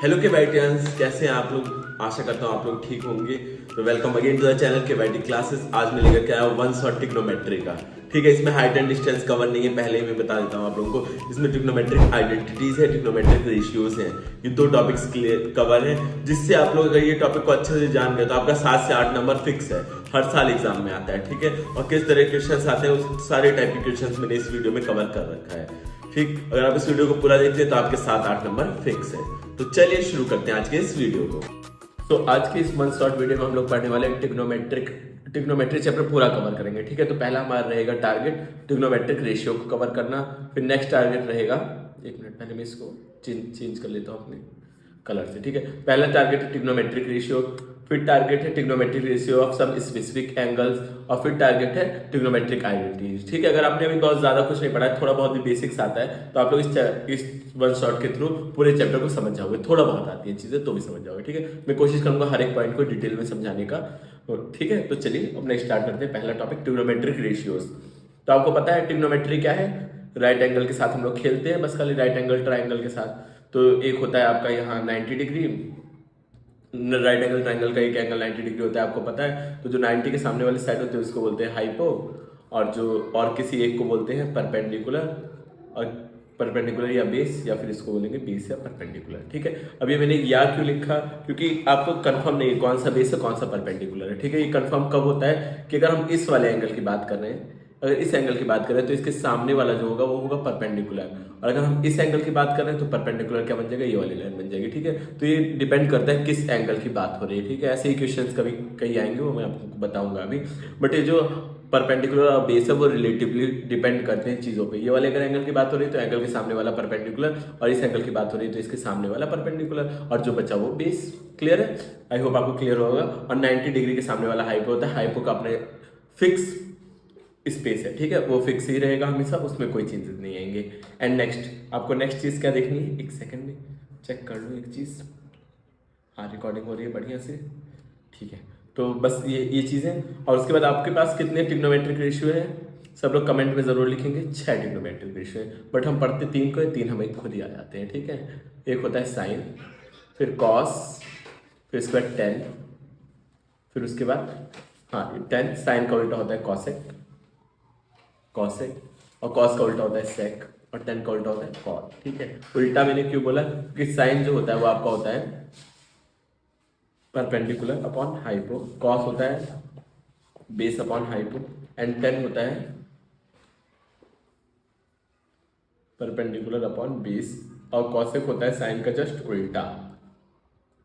Hello के वाइटियंस, कैसे हैं आप लोग। आशा करता हूँ आप लोग ठीक होंगे। तो welcome again to the channel के वाइटी क्लासेस। आज मैं लेकर के आया हूँ वन शॉट ट्रिग्नोमेट्री का। ठीक है, इसमें हाइट एंड डिस्टेंस कवर नहीं है, पहले ही मैं बता देता हूँ आप लोगों को। इसमें ट्रिग्नोमेट्रिक आइडेंटिटीज है, ट्रिग्नोमेट्रिक रेशियोज हैं। ये दो टॉपिक्स क्लियर कवर है, जिससे आप लोग अगर ये टॉपिक को अच्छे से जान गए तो आपका 7 से 8 नंबर फिक्स है। हर साल एग्जाम में आता है। ठीक है, और किस तरह के क्वेश्चन आते हैं उस सारे टाइप के क्वेश्चन मैंने इस वीडियो में कवर कर रखा है। ठीक, अगर आप इस वीडियो को पूरा देखते हैं तो आपके 7-8 नंबर फिक्स है। तो चलिए शुरू करते हैं आज के इस वीडियो को। तो आज के इस वन शॉट वीडियो में हम लोग पढ़ने वाले ट्रिग्नोमेट्री चैप्टर पूरा कवर करेंगे। ठीक है, तो पहला हमारा रहेगा टारगेट ट्रिग्नोमेट्रिक रेशियो को कवर करना। फिर नेक्स्ट टारगेट रहेगा, एक मिनट पहले मैं इसको चेंज कर लेता हूँ अपने कलर से। ठीक है, पहला टारगेट है ट्रिग्नोमेट्रिक रेशियो, फिर टारगेट है trigonometric ratio of some specific angles, और फिर टारगेट है ट्रिग्नोमेट्रिक आइडेंटिटीज। ठीक है, अगर आपने अभी बहुत ज्यादा कुछ नहीं पढ़ा है, थोड़ा बहुत भी बेसिक्स आता है, तो आप लोग इस वन शॉट के थ्रू पूरे चैप्टर को समझ जाओगे। थोड़ा बहुत आती है चीजें तो भी समझ जाओगे। ठीक है, मैं कोशिश करूंगा हर एक पॉइंट को डिटेल में समझाने का। ठीक है, तो चलिए अपना स्टार्ट करते हैं। पहला टॉपिक ट्रिग्नोमेट्रिक रेशियोज। तो आपको पता है ट्रिग्नोमेट्री क्या है। राइट एंगल के साथ हम लोग खेलते हैं, बस खाली राइट एंगल ट्राइंगल के साथ। तो एक होता है आपका यहाँ 90 डिग्री, राइट एंगल ट्राइंगल का एक एंगल 90 डिग्री होता है, आपको पता है। तो जो 90 के सामने वाली साइड होती है उसको बोलते हैं हाइपो, और किसी एक को बोलते हैं परपेंडिकुलर, और परपेंडिकुलर या बेस, या फिर इसको बोलेंगे बेस या परपेंडिकुलर। ठीक है, अब ये मैंने या क्यों लिखा, क्योंकि आपको कंफर्म नहीं है कौन सा बेस है कौन सा परपेंडिकुलर है। ठीक है, ये कंफर्म कब होता है कि अगर हम इस वाले एंगल की बात कर रहे हैं, अगर इस एंगल की बात करें तो इसके सामने वाला जो होगा वो होगा परपेंडिकुलर, और अगर हम इस एंगल की बात कर रहे हैं तो परपेंडिकुलर क्या बन जाएगा, ये वाली लाइन बन जाएगी। ठीक है, तो ये डिपेंड करता है किस एंगल की बात हो रही है। ठीक है, ऐसे ही क्वेश्चंस कभी कहीं आएंगे, वो मैं आपको बताऊंगा अभी। बट ये जो परपेंडिकुलर और बेस है वो रिलेटिवली डिपेंड करते हैं चीजों पे। ये वाले अगर एंगल की बात हो रही है तो एंगल के सामने वाला परपेंडिकुलर, और इस एंगल की बात हो रही है तो इसके सामने वाला परपेंडिकुलर, और जो बचा वो बेस। क्लियर है, आई होप आपको क्लियर होगा। और 90 डिग्री के सामने वाला हाइपो होता है, हाइपो का अपने फिक्स स्पेस है। ठीक है, वो फिक्स ही रहेगा हमेशा, उसमें कोई चेंजेस नहीं आएंगे। एंड नेक्स्ट, आपको नेक्स्ट चीज क्या देखनी है, एक सेकंड में चेक कर लो एक चीज। हाँ, रिकॉर्डिंग हो रही है बढ़िया से। ठीक है, तो बस ये चीजें। और उसके बाद आपके पास कितने ट्रिग्नोमेट्रिक रेशियो है, सब लोग कमेंट में जरूर लिखेंगे। 6 ट्रिग्नोमेट्रिक रेशियो है, बट हम पढ़ते 3 को है, 3 हमें खुद ही आ जाते हैं। ठीक है, एक होता है साइन, फिर कॉस, फिर उसके बाद टेन, फिर उसके बाद हाँ 10 साइन का उल्टा होता है कॉसेक, कॉसेक, और कॉस का उल्टा होता है सेक, और टेन का उल्टा होता है कॉट। ठीक है, उल्टा मैंने क्यों बोला, क्योंकि साइन जो होता है वो आपका होता है परपेंडिकुलर अपॉन हाइपो, कॉस होता है base upon hypo, and ten होता है परपेंडिकुलर अपॉन बेस, और कॉसेक होता है साइन का जस्ट उल्टा।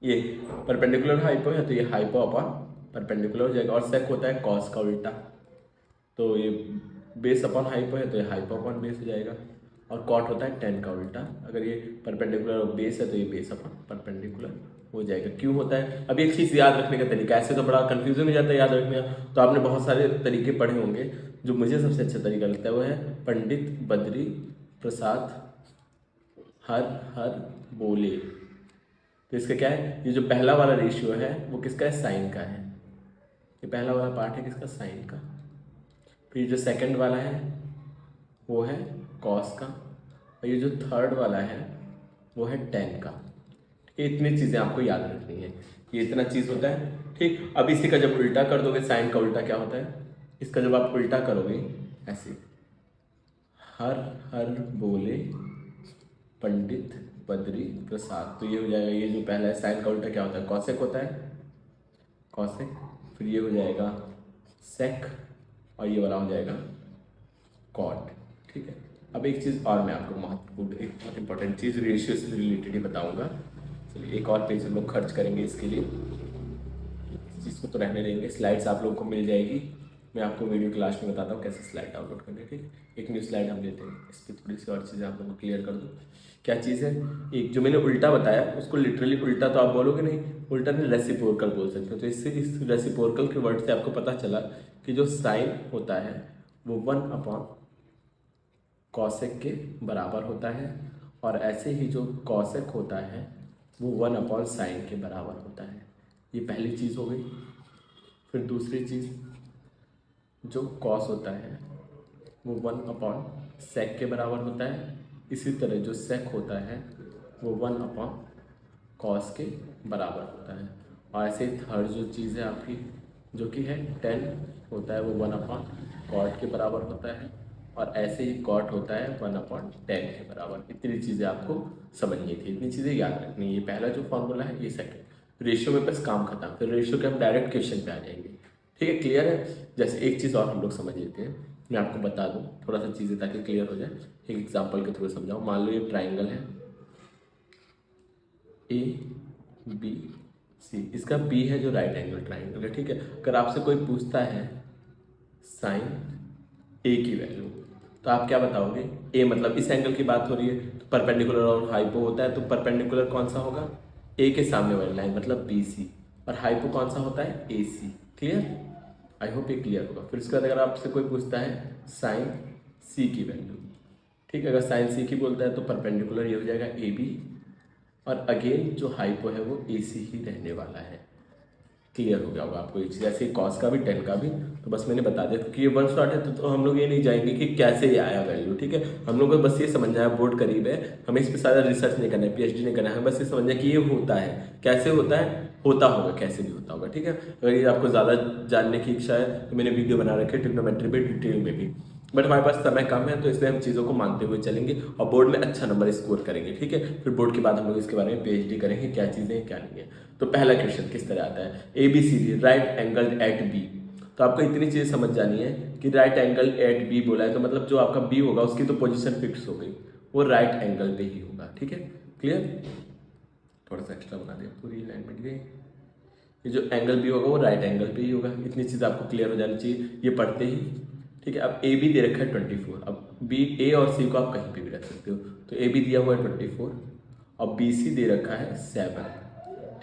ये परपेंडिकुलर हाइपो है तो ये हाइपो अपॉन परपेंडिकुलर हो जाएगा, और सेक होता है कॉस का उल्टा, तो ये बेस अपॉन हाइपो है तो ये हाइपो अपॉन बेस हो जाएगा, और कॉट होता है टेन का उल्टा। अगर ये परपेंडिकुलर और बेस है तो ये बेस अपॉन परपेंडिकुलर हो जाएगा। क्यों होता है, अब एक चीज़ याद रखने का तरीका, ऐसे तो बड़ा कंफ्यूजन हो जाता है याद रखने का। तो आपने बहुत सारे तरीके पढ़े होंगे, जो मुझे सबसे अच्छा तरीका लगता है वो है पंडित बद्री प्रसाद हर हर बोले। तो इसका क्या है, ये जो पहला वाला रेशियो है वो किसका है, साइन का है। ये पहला वाला पार्ट है किसका, साइन का। फिर जो सेकंड वाला है वो है कॉस का, और ये जो थर्ड वाला है वो है टेन का। ये इतनी चीज़ें आपको याद रखनी है, ये इतना चीज़ होता है। ठीक, अब इसी का जब उल्टा कर दोगे, साइन का उल्टा क्या होता है, इसका जब आप उल्टा करोगे ऐसे, हर हर बोले पंडित बद्री प्रसाद, तो ये हो जाएगा, ये जो पहला है साइन का उल्टा क्या होता है, कॉसेक होता है, कॉसेक। फिर ये हो जाएगा सेक, और ये वाला हो जाएगा कॉट। ठीक है, अब एक चीज़ और मैं आपको महत्वपूर्ण, एक बहुत इंपॉर्टेंट चीज़ रेशियो से रिलेटेड ही बताऊंगा। चलिए एक और पेज हम लोग खर्च करेंगे इसके लिए, इस चीज़ को तो रहने देंगे। स्लाइड्स आप लोगों को मिल जाएगी, मैं आपको वीडियो के लास्ट में बताता हूँ कैसे स्लाइड डाउनलोड करनी है। ठीक, एक न्यू स्लाइड हम लेते हैं, इस पर थोड़ी सी और चीज़ें आप लोगों को क्लियर कर दूँ। क्या चीज़ है, एक जो मैंने उल्टा बताया उसको लिटरली उल्टा तो आप बोलोगे नहीं, उल्टा नहीं रेसिप्रोकल बोल सकते हो। तो इससे इस रेसिप्रोकल के वर्ड से आपको पता चला कि जो साइन होता है वो 1 अपॉन कॉसेक के बराबर होता है, और ऐसे ही जो कॉसेक होता है वो 1 अपॉन साइन के बराबर होता है। ये पहली चीज़ हो गई। फिर दूसरी चीज़, जो कॉस होता है वो 1 अपॉन सेक के बराबर होता है। इसी तरह जो सेक होता है वो 1 अपॉन कॉस के बराबर होता है। और ऐसे थर्ड जो चीज़ है आपकी जो कि है टेन होता है वो 1/, कॉट के बराबर होता है। और ऐसे ही कॉट होता है 1/10 के बराबर। इतनी चीज़ें आपको समझनी थी, इतनी चीज़ें याद रखनी है। ये पहला जो फॉर्मूला है, ये सेकंड। रेशियो में बस काम खत्म, फिर रेशियो के हम डायरेक्ट क्वेश्चन पे आ जाएंगे। ठीक है, क्लियर है। जैसे एक चीज़ और हम लोग समझ लेते हैं, मैं आपको बता दूँ थोड़ा सा चीज़ें ताकि क्लियर हो जाए। एक एग्जाम्पल के थ्रू समझाऊँ। मान लो ये ट्राइंगल है ABC, इसका B है जो राइट एंगल ट्राइंगल है। ठीक है, अगर आपसे कोई पूछता है साइन A की वैल्यू, तो आप क्या बताओगे? A मतलब इस एंगल की बात हो रही है, तो परपेंडिकुलर और हाइपो होता है, तो परपेंडिकुलर कौन सा होगा? A के सामने वाली लाइन मतलब BC। और हाइपो कौन सा होता है? AC। क्लियर? आई होप ये क्लियर होगा। फिर उसके बाद अगर आपसे कोई पूछता है साइन C की वैल्यू, ठीक है, अगर साइन C की बोलता है तो परपेंडिकुलर ये हो जाएगा AB, और अगेन जो हाइपो है वो AC ही रहने वाला है। क्लियर हो गया होगा आपको ये चीज़। ऐसे ही कॉस का भी, टेन का भी, तो बस मैंने बता दिया क्योंकि ये वन शॉट है, तो हम लोग ये नहीं जाएंगे कि कैसे ये आया वैल्यू। ठीक है, हम लोग को बस ये समझना है, बोर्ड करीब है, हमें इस पर सारा रिसर्च नहीं करना है, PhD नहीं करना है, बस ये समझना है कि ये होता है, कैसे होता है, होता होगा, कैसे भी होता होगा। ठीक है, अगर ये आपको ज़्यादा जानने की इच्छा है तो मैंने वीडियो बना रखे ट्रिग्नोमेट्री पे डिटेल में भी, बट हमारे पास समय कम है, तो इसलिए हम चीज़ों को मानते हुए चलेंगे और बोर्ड में अच्छा नंबर स्कोर करेंगे। ठीक है, फिर बोर्ड के बाद हम लोग इसके बारे में PhD करेंगे, क्या चीज़ें हैं क्या नहीं है। तो पहला क्वेश्चन किस तरह आता है? ABCD right angle at B। तो आपको इतनी चीज़ समझ जानी है कि राइट एंगल एट B बोला है, तो मतलब जो आपका B होगा उसकी तो पोजीशन फिक्स हो गई, वो राइट एंगल पे ही होगा। ठीक है, क्लियर? थोड़ा सा एक्स्ट्रा बना दिया, पूरी लाइन मिट गई। ये जो एंगल B होगा वो राइट एंगल पे ही होगा। इतनी चीज़ आपको क्लियर हो जानी चाहिए ये पढ़ते ही। ठीक है, अब AB दे रखा है 24, अब B, A और C को आप कहीं पे भी रख सकते हो। तो AB दिया हुआ है 24 और BC दे रखा है 7।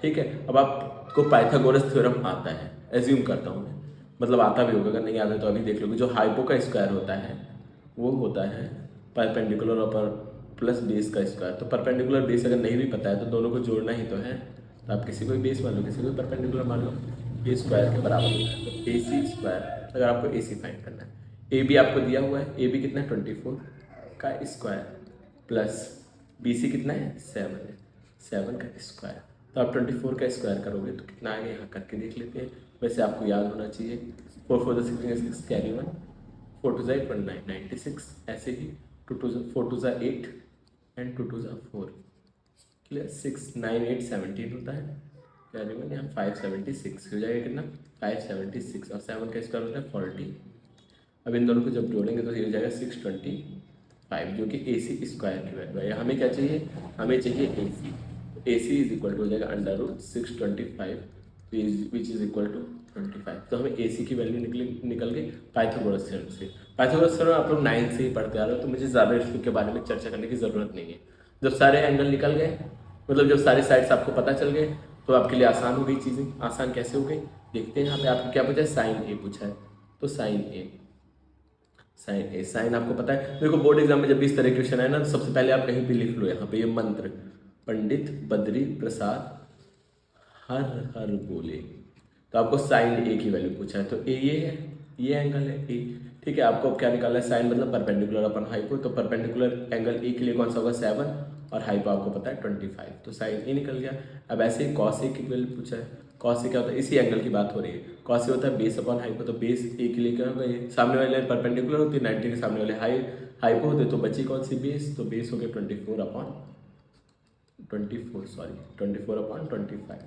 ठीक है, अब आपको पाइथागोरस थ्योरम आता है, एज्यूम करता हूँ मैं, मतलब आता भी होगा, अगर नहीं आता तो अभी देख लोगे। जो हाइपो का स्क्वायर होता है वो होता है परपेंडिकुलर और प्लस बेस का स्क्वायर। तो परपेंडिकुलर बेस अगर नहीं भी पता है तो दोनों को जोड़ना ही तो है, तो आप किसी को भी बेस मान लो, किसी को भी परपेंडिकुलर मान लो, ए स्क्वायर के बराबर होता है। तो AC स्क्वायर, अगर आपको AC फाइंड करना है, AB आपको दिया हुआ है, AB कितना है 24 का स्क्वायर, प्लस BC कितना है 7 है, 7 का स्क्वायर। तो आप 24 का स्क्वायर करोगे तो कितना आएगा, यहाँ करके देख लेते हैं। वैसे आपको याद होना चाहिए, 4 4 6 कैरी 1, 4 2 8 1 9 96, ऐसे ही 2 2 4 2 8 एंड 2 2 4, क्लियर? 6 9 8 17 होता है, कैरी 1 यहाँ 576 हो जाएगा, कितना 576, और 7 का स्क्वायर होता है 40। अब इन दोनों को जब जोड़ेंगे तो ये हो जाएगा 625, जो कि AC स्क्वायर की वैल्यू है। हमें क्या चाहिए? हमें चाहिए AC। AC is equal to हो जाएगा √625 विच इज इक्वल टू 25। तो हमें AC की वैल्यू निकल गई पाइथागोरस थ्योरम से। पाइथागोरस थ्योरम आप लोग 9 से ही पढ़ते आ रहे हो, तो मुझे ज़्यादा इसके बारे में चर्चा करने की ज़रूरत नहीं है। जब सारे एंगल निकल गए, मतलब जब सारे साइड्स आपको पता चल गए, तो आपके लिए आसान हो गई चीज़ें। आसान कैसे हो गई देखते हैं। यहाँ पे आपको क्या पूछा है? साइन A पूछा है, तो साइन A, साइन आपको पता है। देखो बोर्ड एग्जाम में जब भी इस तरह क्वेश्चन है ना, तो सबसे पहले आप कहीं भी लिख लो यहाँ पे ये मंत्र, पंडित बद्री प्रसाद हर हर बोले। तो आपको साइन A की वैल्यू पूछा है, तो A ये है, ये एंगल है A। ठीक है, आपको अब क्या निकालना है? साइन मतलब परपेंडिकुलर अपन हाइपो, तो परपेंडिकुलर एंगल A के लिए कौन सा होगा? 7, और हाइपो आपको पता है 25, तो साइन A निकल गया। अब ऐसे ही कॉस A की वैल्यू पूछा है। कॉस A क्या होता है? इसी एंगल की बात हो रही है। कॉस A होता है बेस अपॉन हाइपो, तो बेस A के लिए क्या होगा? ये सामने वाले परपेंडिकुलर होती है, 90 के सामने वाले हाइपो होते, तो बची कौन सी? बेस। तो बेस हो गया 24/25।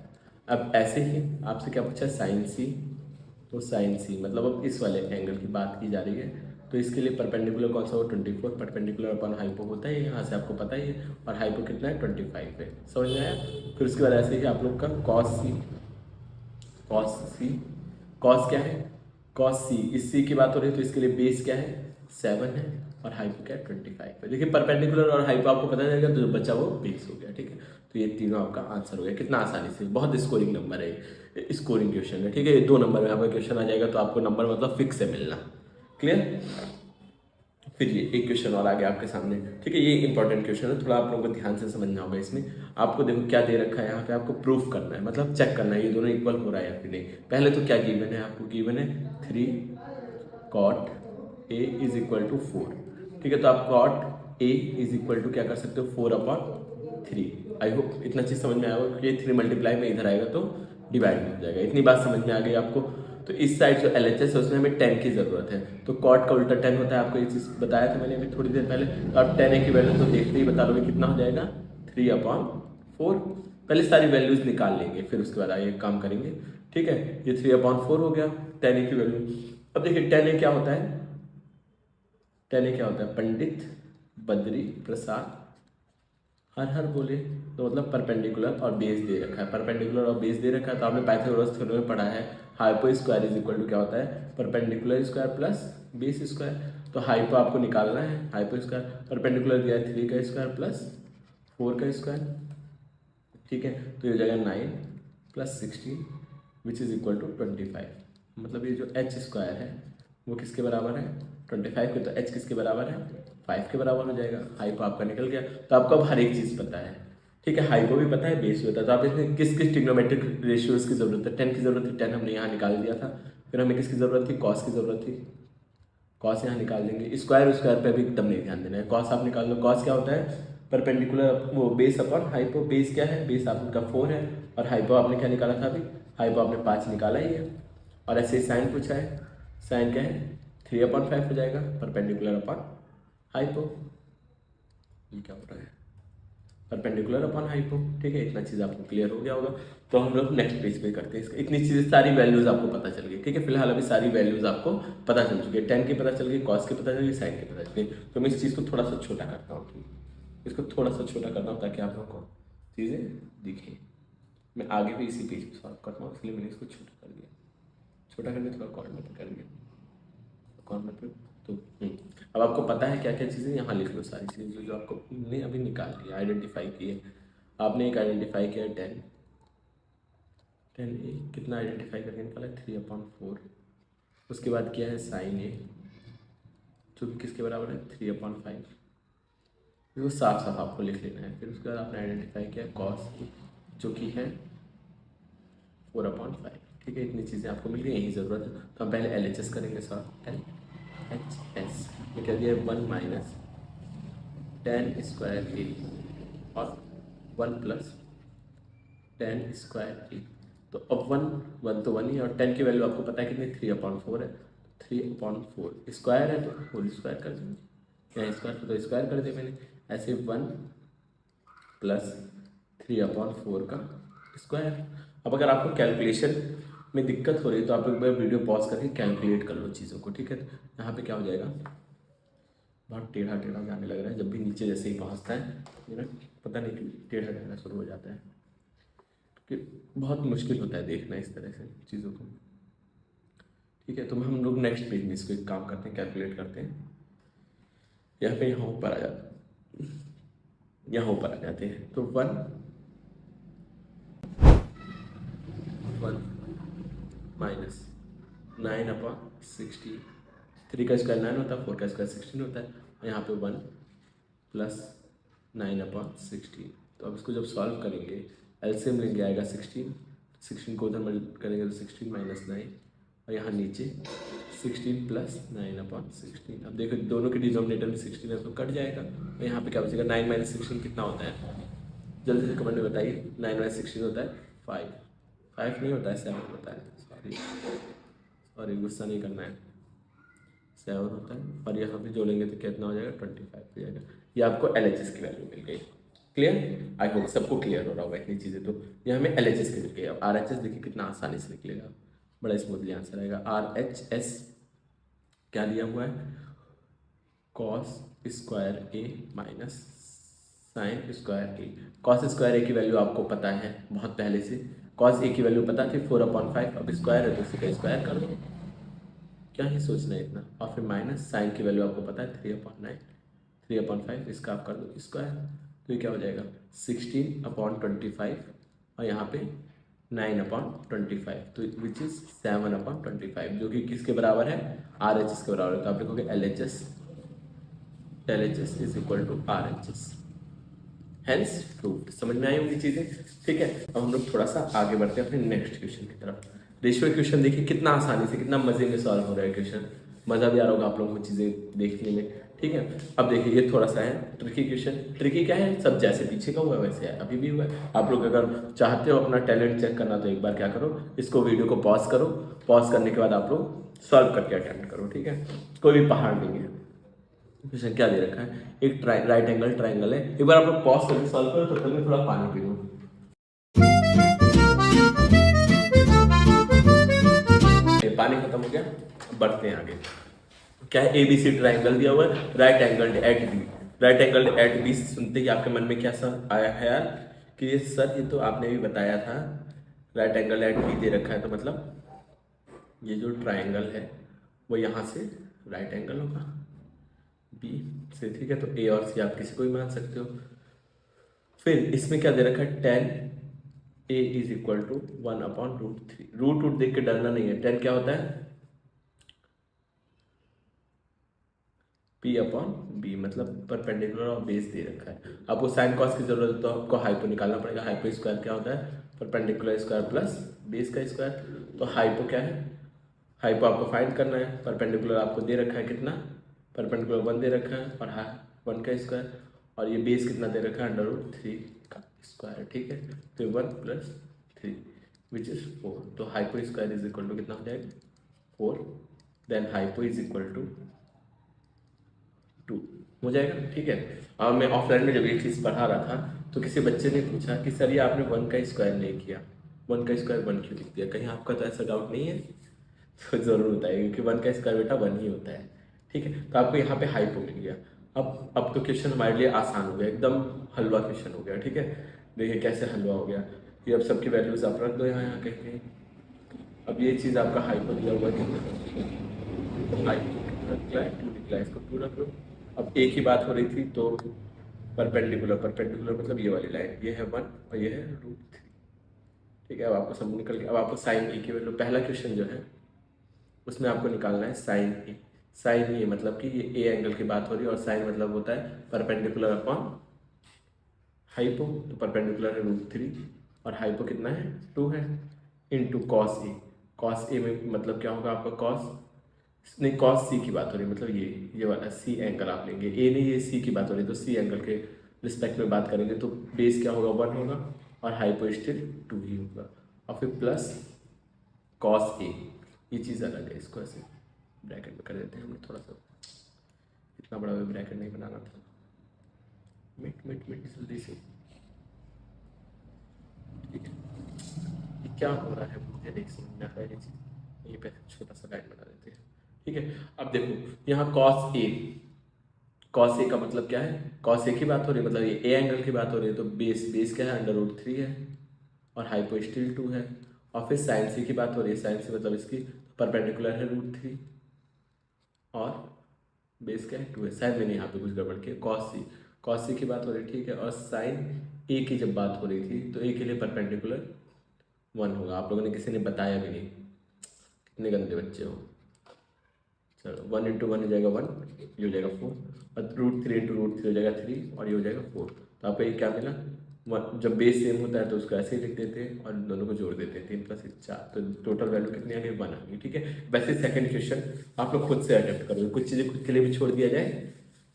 अब ऐसे ही आपसे क्या पूछा है? साइन C, तो साइन C मतलब अब इस वाले एंगल की बात की जा रही है, तो इसके लिए परपेंडिकुलर कौन सा हो? 24, परपेंडिकुलर अपन हाइपो होता है, यहाँ से आपको पता ही है, और हाइपो कितना है? 25 है। समझ में आया? फिर उसके बाद ऐसे ही आप लोग का कॉस क्या है? कॉस C, इस C की बात हो रही है, तो इसके लिए बेस क्या है? 7 है, और हाइपो क्या है? 25 है। देखिए परपेंडिकुलर और हाइपो आपको पता चलेगा, तो जो बचा वो बेस हो गया। ठीक है, तो ये तीनों आपका आंसर हो गया। कितना आसानी से, बहुत स्कोरिंग नंबर है, स्कोरिंग क्वेश्चन है। ठीक है, ये 2 नंबर में आपका क्वेश्चन आ जाएगा, तो आपको नंबर मतलब फिक्स है मिलना। क्लियर? फिर ये एक क्वेश्चन और आ गया आपके सामने। ठीक है, ये इंपॉर्टेंट क्वेश्चन है, थोड़ा आप लोगों को ध्यान से समझना होगा। इसमें आपको देखो क्या दे रखा है, यहाँ पे आपको प्रूफ करना है, मतलब चेक करना है ये दोनों इक्वल हो रहा है या फिर नहीं। पहले तो क्या गिवन है? आपको गिवन है 3 cot A is equal to 4। ठीक है, तो आप cot A is equal to क्या कर सकते हो? 4/, 3। आई होप इतना चीज़ समझ में आया होगा, क्योंकि 3 मल्टीप्लाई में इधर आएगा तो डिवाइड में हो जाएगा। इतनी बात समझ में आ गई आपको। तो इस साइड जो LHS है उसमें हमें 10 की ज़रूरत है, तो कॉट का उल्टा 10 होता है। आपको ये चीज़ बताया था मैंने अभी थोड़ी देर पहले। तो आप 10A की वैल्यू तो देखते ही बता लोगे कितना हो जाएगा, 3/4। पहले सारी वैल्यूज निकाल लेंगे, फिर उसके बाद आगे काम करेंगे, ठीक है। ये 3/4 हो गया 10A की वैल्यू। अब देखिए 10A क्या होता है, 10A क्या होता है, पंडित बद्री प्रसाद हर हर बोले, तो मतलब परपेंडिकुलर और बेस दे रखा है। परपेंडिकुलर और बेस दे रखा है, तो आपने पाइथागोरस थ्योरम में पढ़ा है, hypo square is equal to क्या होता है, perpendicular square plus base square. तो हाइपो आपको निकालना है, हाइपो स्क्वायर, परपेंडिकुलर दिया है 3 का स्क्वायर प्लस 4 का स्क्वायर, ठीक है। तो ये हो जाएगा 9 + 16 विच इज इक्वल टू 25। मतलब ये जो h स्क्वायर है वो किसके बराबर है, 25 के। तो h किसके बराबर है, 5 के बराबर हो जाएगा। हाइपो आपका निकल गया। तो आपको अब हर एक चीज़ पता है, ठीक है। हाइपो भी पता है, बेस भी पता है। तो आप इसमें किस किस ट्रिग्नोमेट्रिक रेशियोज की जरूरत है, 10 की जरूरत थी, 10 हमने यहाँ निकाल दिया था। फिर हमें किसकी जरूरत थी, कॉस की जरूरत थी, कॉस यहाँ निकाल देंगे। स्क्वायर पे भी एकदम नहीं ध्यान देना है, कॉस आप निकाल लो। कॉस क्या होता है, परपेंडिकुलर वो बेस अपॉन हाइपो। बेस क्या है, बेस आपका 4 है, और हाइपो आपने क्या निकाला था अभी, हाइपो आपने 5 निकाला ही है। और ऐसे ही साइन पूछा है, साइन क्या है, 3/5 हो जाएगा, परपेंडिकुलर अपॉन हाइपो। ये क्या हो रहा है, परपेंडिकुलर अपॉन हाइपो, ठीक है। इतना चीज़ आपको क्लियर हो गया होगा। तो हम लोग नेक्स्ट पेज पे करते हैं इसका। इतनी चीज़ें सारी वैल्यूज आपको पता चल गई, ठीक है। फिलहाल अभी सारी वैल्यूज आपको पता चल चुकी है, 10 की पता चल गई, कॉस की पता चल गई, साइन की पता चल गई। तो मैं इस चीज़ को थोड़ा सा छोटा करता हूँ, इसको थोड़ा सा छोटा करता हूँ ताकि आप लोगों को चीज़ें दिखें। मैं आगे भी इसी पेज पर सॉल्व करता हूँ, इसलिए मैंने इसको छोटा कर दिया। छोटा करके थोड़ा कॉर्नर पर कर दिया, कॉर्नर पे। तो अब आपको पता है क्या क्या चीज़ें, यहाँ लिख लो सारी चीज़ें जो आपको ने अभी निकाल लिया, आइडेंटिफाई किए। आपने एक आइडेंटिफाई किया 10 कितना आइडेंटिफाई करके निकाला, 3/4। उसके बाद किया है साइन ए, जो कि किसके बराबर है, 3/5। इसको साफ साफ आपको लिख लेना है। फिर उसके बाद आपने आइडेंटिफाई किया कॉस ए, जो कि है 4/5, ठीक है। इतनी चीज़ें आपको मिल गई, यही ज़रूरत है। तो हम पहले LHS करेंगे सर, LHS में क्या दिया है, 1 - tan स्क्वायर ए और 1 + tan स्क्वायर ए। तो अब 1 तो 1 ही है, और 10 की वैल्यू आपको पता है कितनी, 3/4 है। 3/4 स्क्वायर है तो होल स्क्वायर कर देंगे, यहाँ स्क्वायर तो स्क्वायर कर दिया मैंने। ऐसे 1 + 3/4 का स्क्वायर। अब अगर आपको कैलकुलेशन में दिक्कत हो रही है तो आप एक बार वीडियो पॉज करके कैलकुलेट कर लो चीज़ों को, ठीक है। यहाँ पे क्या हो जाएगा, बहुत टेढ़ा टेढ़ा जाने लग रहा है, जब भी नीचे जैसे ही पहुँचता है मेरा पता नहीं क्यों टेढ़ा टेढ़ा शुरू हो जाता है, कि बहुत मुश्किल होता है देखना इस तरह से चीज़ों को, ठीक है। तो हम लोग नेक्स्ट पेज में इसको एक काम करते हैं, कैलकुलेट करते हैं। यहाँ ऊपर आ जाते, यहाँ ऊपर आ जाते हैं। तो 1 - 9/16, 3 का स्क्वायर 9 होता है, 4 का स्क्वायर 16 होता है, और यहाँ पे 1 + 9/16। तो अब इसको जब सॉल्व करेंगे, एलसीएम लेंगे, आएगा 16 को उधर मल्ट करेंगे तो 16 - 9, और यहाँ नीचे 16 + 9/16। अब देखो दोनों के डिनोमिनेटर में 16 है तो कट जाएगा, और यहाँ पे क्या बचेगा, 9 - 16 कितना होता है, जल्दी से कमेंट में बताइए। 9 - 16 होता है 5 नहीं होता है, 7 होता है, सॉरी गुस्सा नहीं करना है, 7 होता है। और यहाँ पे जोड़ेंगे तो कितना हो जाएगा, 25 हो जाएगा। ये आपको LHS की वैल्यू मिल गई, क्लियर। आई होप सबको क्लियर हो रहा होगा इतनी चीज़ें। तो ये हमें LHS की मिल गई। अब RHS देखिए कितना आसानी से निकलेगा, बड़ा स्मूथली आंसर आएगा। RHS क्या दिया हुआ है, cos स्क्वायर ए माइनस साइन स्क्वायर ए। कॉस स्क्वायर ए की वैल्यू आपको पता है बहुत पहले से, कॉस ए की वैल्यू पता थी 4/5। अब स्क्वायर है तो उसी का स्क्वायर कर दो, क्या ही सोचना है इतना। और फिर माइनस साइन की वैल्यू आपको पता है 3/9, 3/5 इसका आप कर दो स्क्वायर। तो ये क्या हो जाएगा, 16/25, और यहाँ पे 9/25, तो विच इज 7/25, जो कि किसके बराबर है, RHS के बराबर है। तो आप लिखोगे LHS is equal to RHS, hence proved. समझ में आई होंगी चीज़ें, ठीक है। अब हम लोग थोड़ा सा आगे बढ़ते हैं अपने नेक्स्ट क्वेश्चन की तरफ। रेशियो क्वेश्चन देखिए कितना आसानी से, कितना मजे में सॉल्व हो रहा है क्वेश्चन, मज़ा भी आ रहा होगा आप लोगों को चीज़ें देखने में, ठीक है। अब देखिए ये थोड़ा सा है ट्रिकी क्वेश्चन। ट्रिकी क्या है, सब जैसे पीछे का हुआ है वैसे है, अभी भी हुआ है। आप लोग अगर चाहते हो अपना टैलेंट चेक करना तो एक बार क्या करो, इसको वीडियो को पॉज करो, पॉज करने के बाद आप लोग सॉल्व करके अटेम्प्ट करो, ठीक है। कोई भी पहाड़ नहीं है। क्वेश्चन क्या दे रखा है, एक राइट एंगल ट्राइंगल है। एक बार आप लोग पॉज करके सॉल्व करो, तो मैं थोड़ा पानी पी लूँ। पानी खत्म हो गया, बढ़ते हैं आगे। क्या है, एबीसी ट्राइंगल दिया हुआ है, right angle at B. Right angle at B सुनते ही आपके मन में क्या सब आया है यार कि ये सर ये तो आपने भी बताया था, राइट एंगल एट बी दे रखा है, तो मतलब ये जो ट्राइंगल है वो यहाँ से राइट एंगल होगा बी से, ठीक है। तो ए और सी आप किसी को भी मान सकते हो। फिर इसमें क्या दे रखा है, tan A is equal to 1/√3। Root देख के डरना नहीं है। टेन क्या होता है, P/B, मतलब परपेंडिकुलर और बेस दे रखा है। आपको साइन कॉस की जरूरत है तो आपको हाइपो निकालना पड़ेगा। हाइपो स्क्वायर क्या होता है, परपेंडिकुलर स्क्वायर प्लस बेस का स्क्वायर। तो हाइपो क्या है, हाइपो आपको फाइंड करना है। परपेंडिकुलर आपको दे रखा है कितना, परपेंडिकुलर 1 दे रखा है और 1 का स्क्वायर, और ये बेस कितना दे रखा है, √3 का स्क्वायर, ठीक है। तो 1 + 3 विच इज 4। तो hypo square is equal to कितना हो जाएगा, 4। Then hypo is equal to 2 हो जाएगा, ठीक है। अब मैं ऑफलाइन में जब ये चीज़ पढ़ा रहा था तो किसी बच्चे ने पूछा कि सर ये आपने 1 का स्क्वायर नहीं किया, 1 का स्क्वायर 1 क्यों लिख दिया, कहीं आपका तो ऐसा डाउट नहीं है? तो ज़रूर बताइए, क्योंकि 1 का स्क्वायर बेटा 1 ही होता है, ठीक है। तो आपको यहाँ पे हाइपो मिल गया। अब तो क्वेश्चन हमारे लिए आसान हो गया, एकदम हलवा क्वेश्चन हो गया, ठीक है। देखिए कैसे हलवा हो गया, ये अब सबकी वैल्यूज आप रख दो यहाँ कहीं कहीं। अब ये चीज़ आपका हाइपो दिया हुआ है कितना, हाइपो निकला है 2 निकला है, इसको 2 रख लो। अब एक ही बात हो रही थी तो परपेंडिकुलर मतलब ये वाली लाइन, ये है 1 और ये है √3, ठीक है। अब आपको सब निकल गया। अब आपको साइन ए की वैल्यू, पहला क्वेश्चन जो है उसमें आपको निकालना है साइन ए। साइन ए मतलब कि ये ए एंगल की बात हो रही है, और साइन मतलब होता है परपेंडिकुलर अपॉन हाइपो। तो परपेंडिकुलर है √3 और हाइपो कितना है, 2 है, into cos A. Cos A में मतलब क्या होगा आपका, कॉस नहीं, कॉस सी की बात हो रही है, मतलब ये वाला सी एंगल आप लेंगे, ए नहीं, ये सी की बात हो रही है, तो सी एंगल के रिस्पेक्ट में बात करेंगे। तो बेस क्या होगा, 1 होगा और हाइपो स्टिल 2 ही होगा, और फिर प्लस कॉस ए। ये चीज़ अलग है, इसको ऐसे ब्रैकेट में कर देते हैं हम थोड़ा सा, इतना बड़ा भी ब्रैकेट नहीं बनाना था। मिट जल्दी से, ठीक है। ये क्या हो रहा है मुझे नहीं समझ में आ रहा है ये चीज़, ये पे छोटा सा लाइन बना देते हैं, ठीक है। अब देखो यहाँ कॉस ए का मतलब क्या है, कॉस ए की बात हो रही है, मतलब ये ए एंगल की बात हो रही है, तो बेस क्या है, √3 है और हाइपो स्टिल 2 है। और फिर साइन सी की बात हो रही है, साइन सी मतलब इसकी परपेंडिकुलर है √3 और बेस क्या है, 2 है। साइन में नहीं, यहाँ पे कुछ गड़बड़ की, कॉस सी की बात हो रही है, ठीक है। और साइन ए की जब बात हो रही थी तो ए के लिए परपेंडिकुलर 1 होगा। आप लोगों ने किसी ने बताया भी नहीं, कितने गंदे बच्चे हो। चलो 1 × 1 हो जाएगा 1, ये हो जाएगा 4, और √3 × √3 हो जाएगा 3, और ये हो जाएगा 4। तो आपको ये क्या मिला, जब बेस सेम होता है तो उसको ऐसे ही लिख देते हैं और दोनों को जोड़ देते हैं, 3 + 1 4, तो टोटल वैल्यू कितनी आ गई, 1 आ गई, ठीक है। वैसे सेकंड क्वेश्चन आप लोग खुद से अटेम्प्ट करोगे, कुछ चीज़ें खुद के लिए भी छोड़ दिया जाए,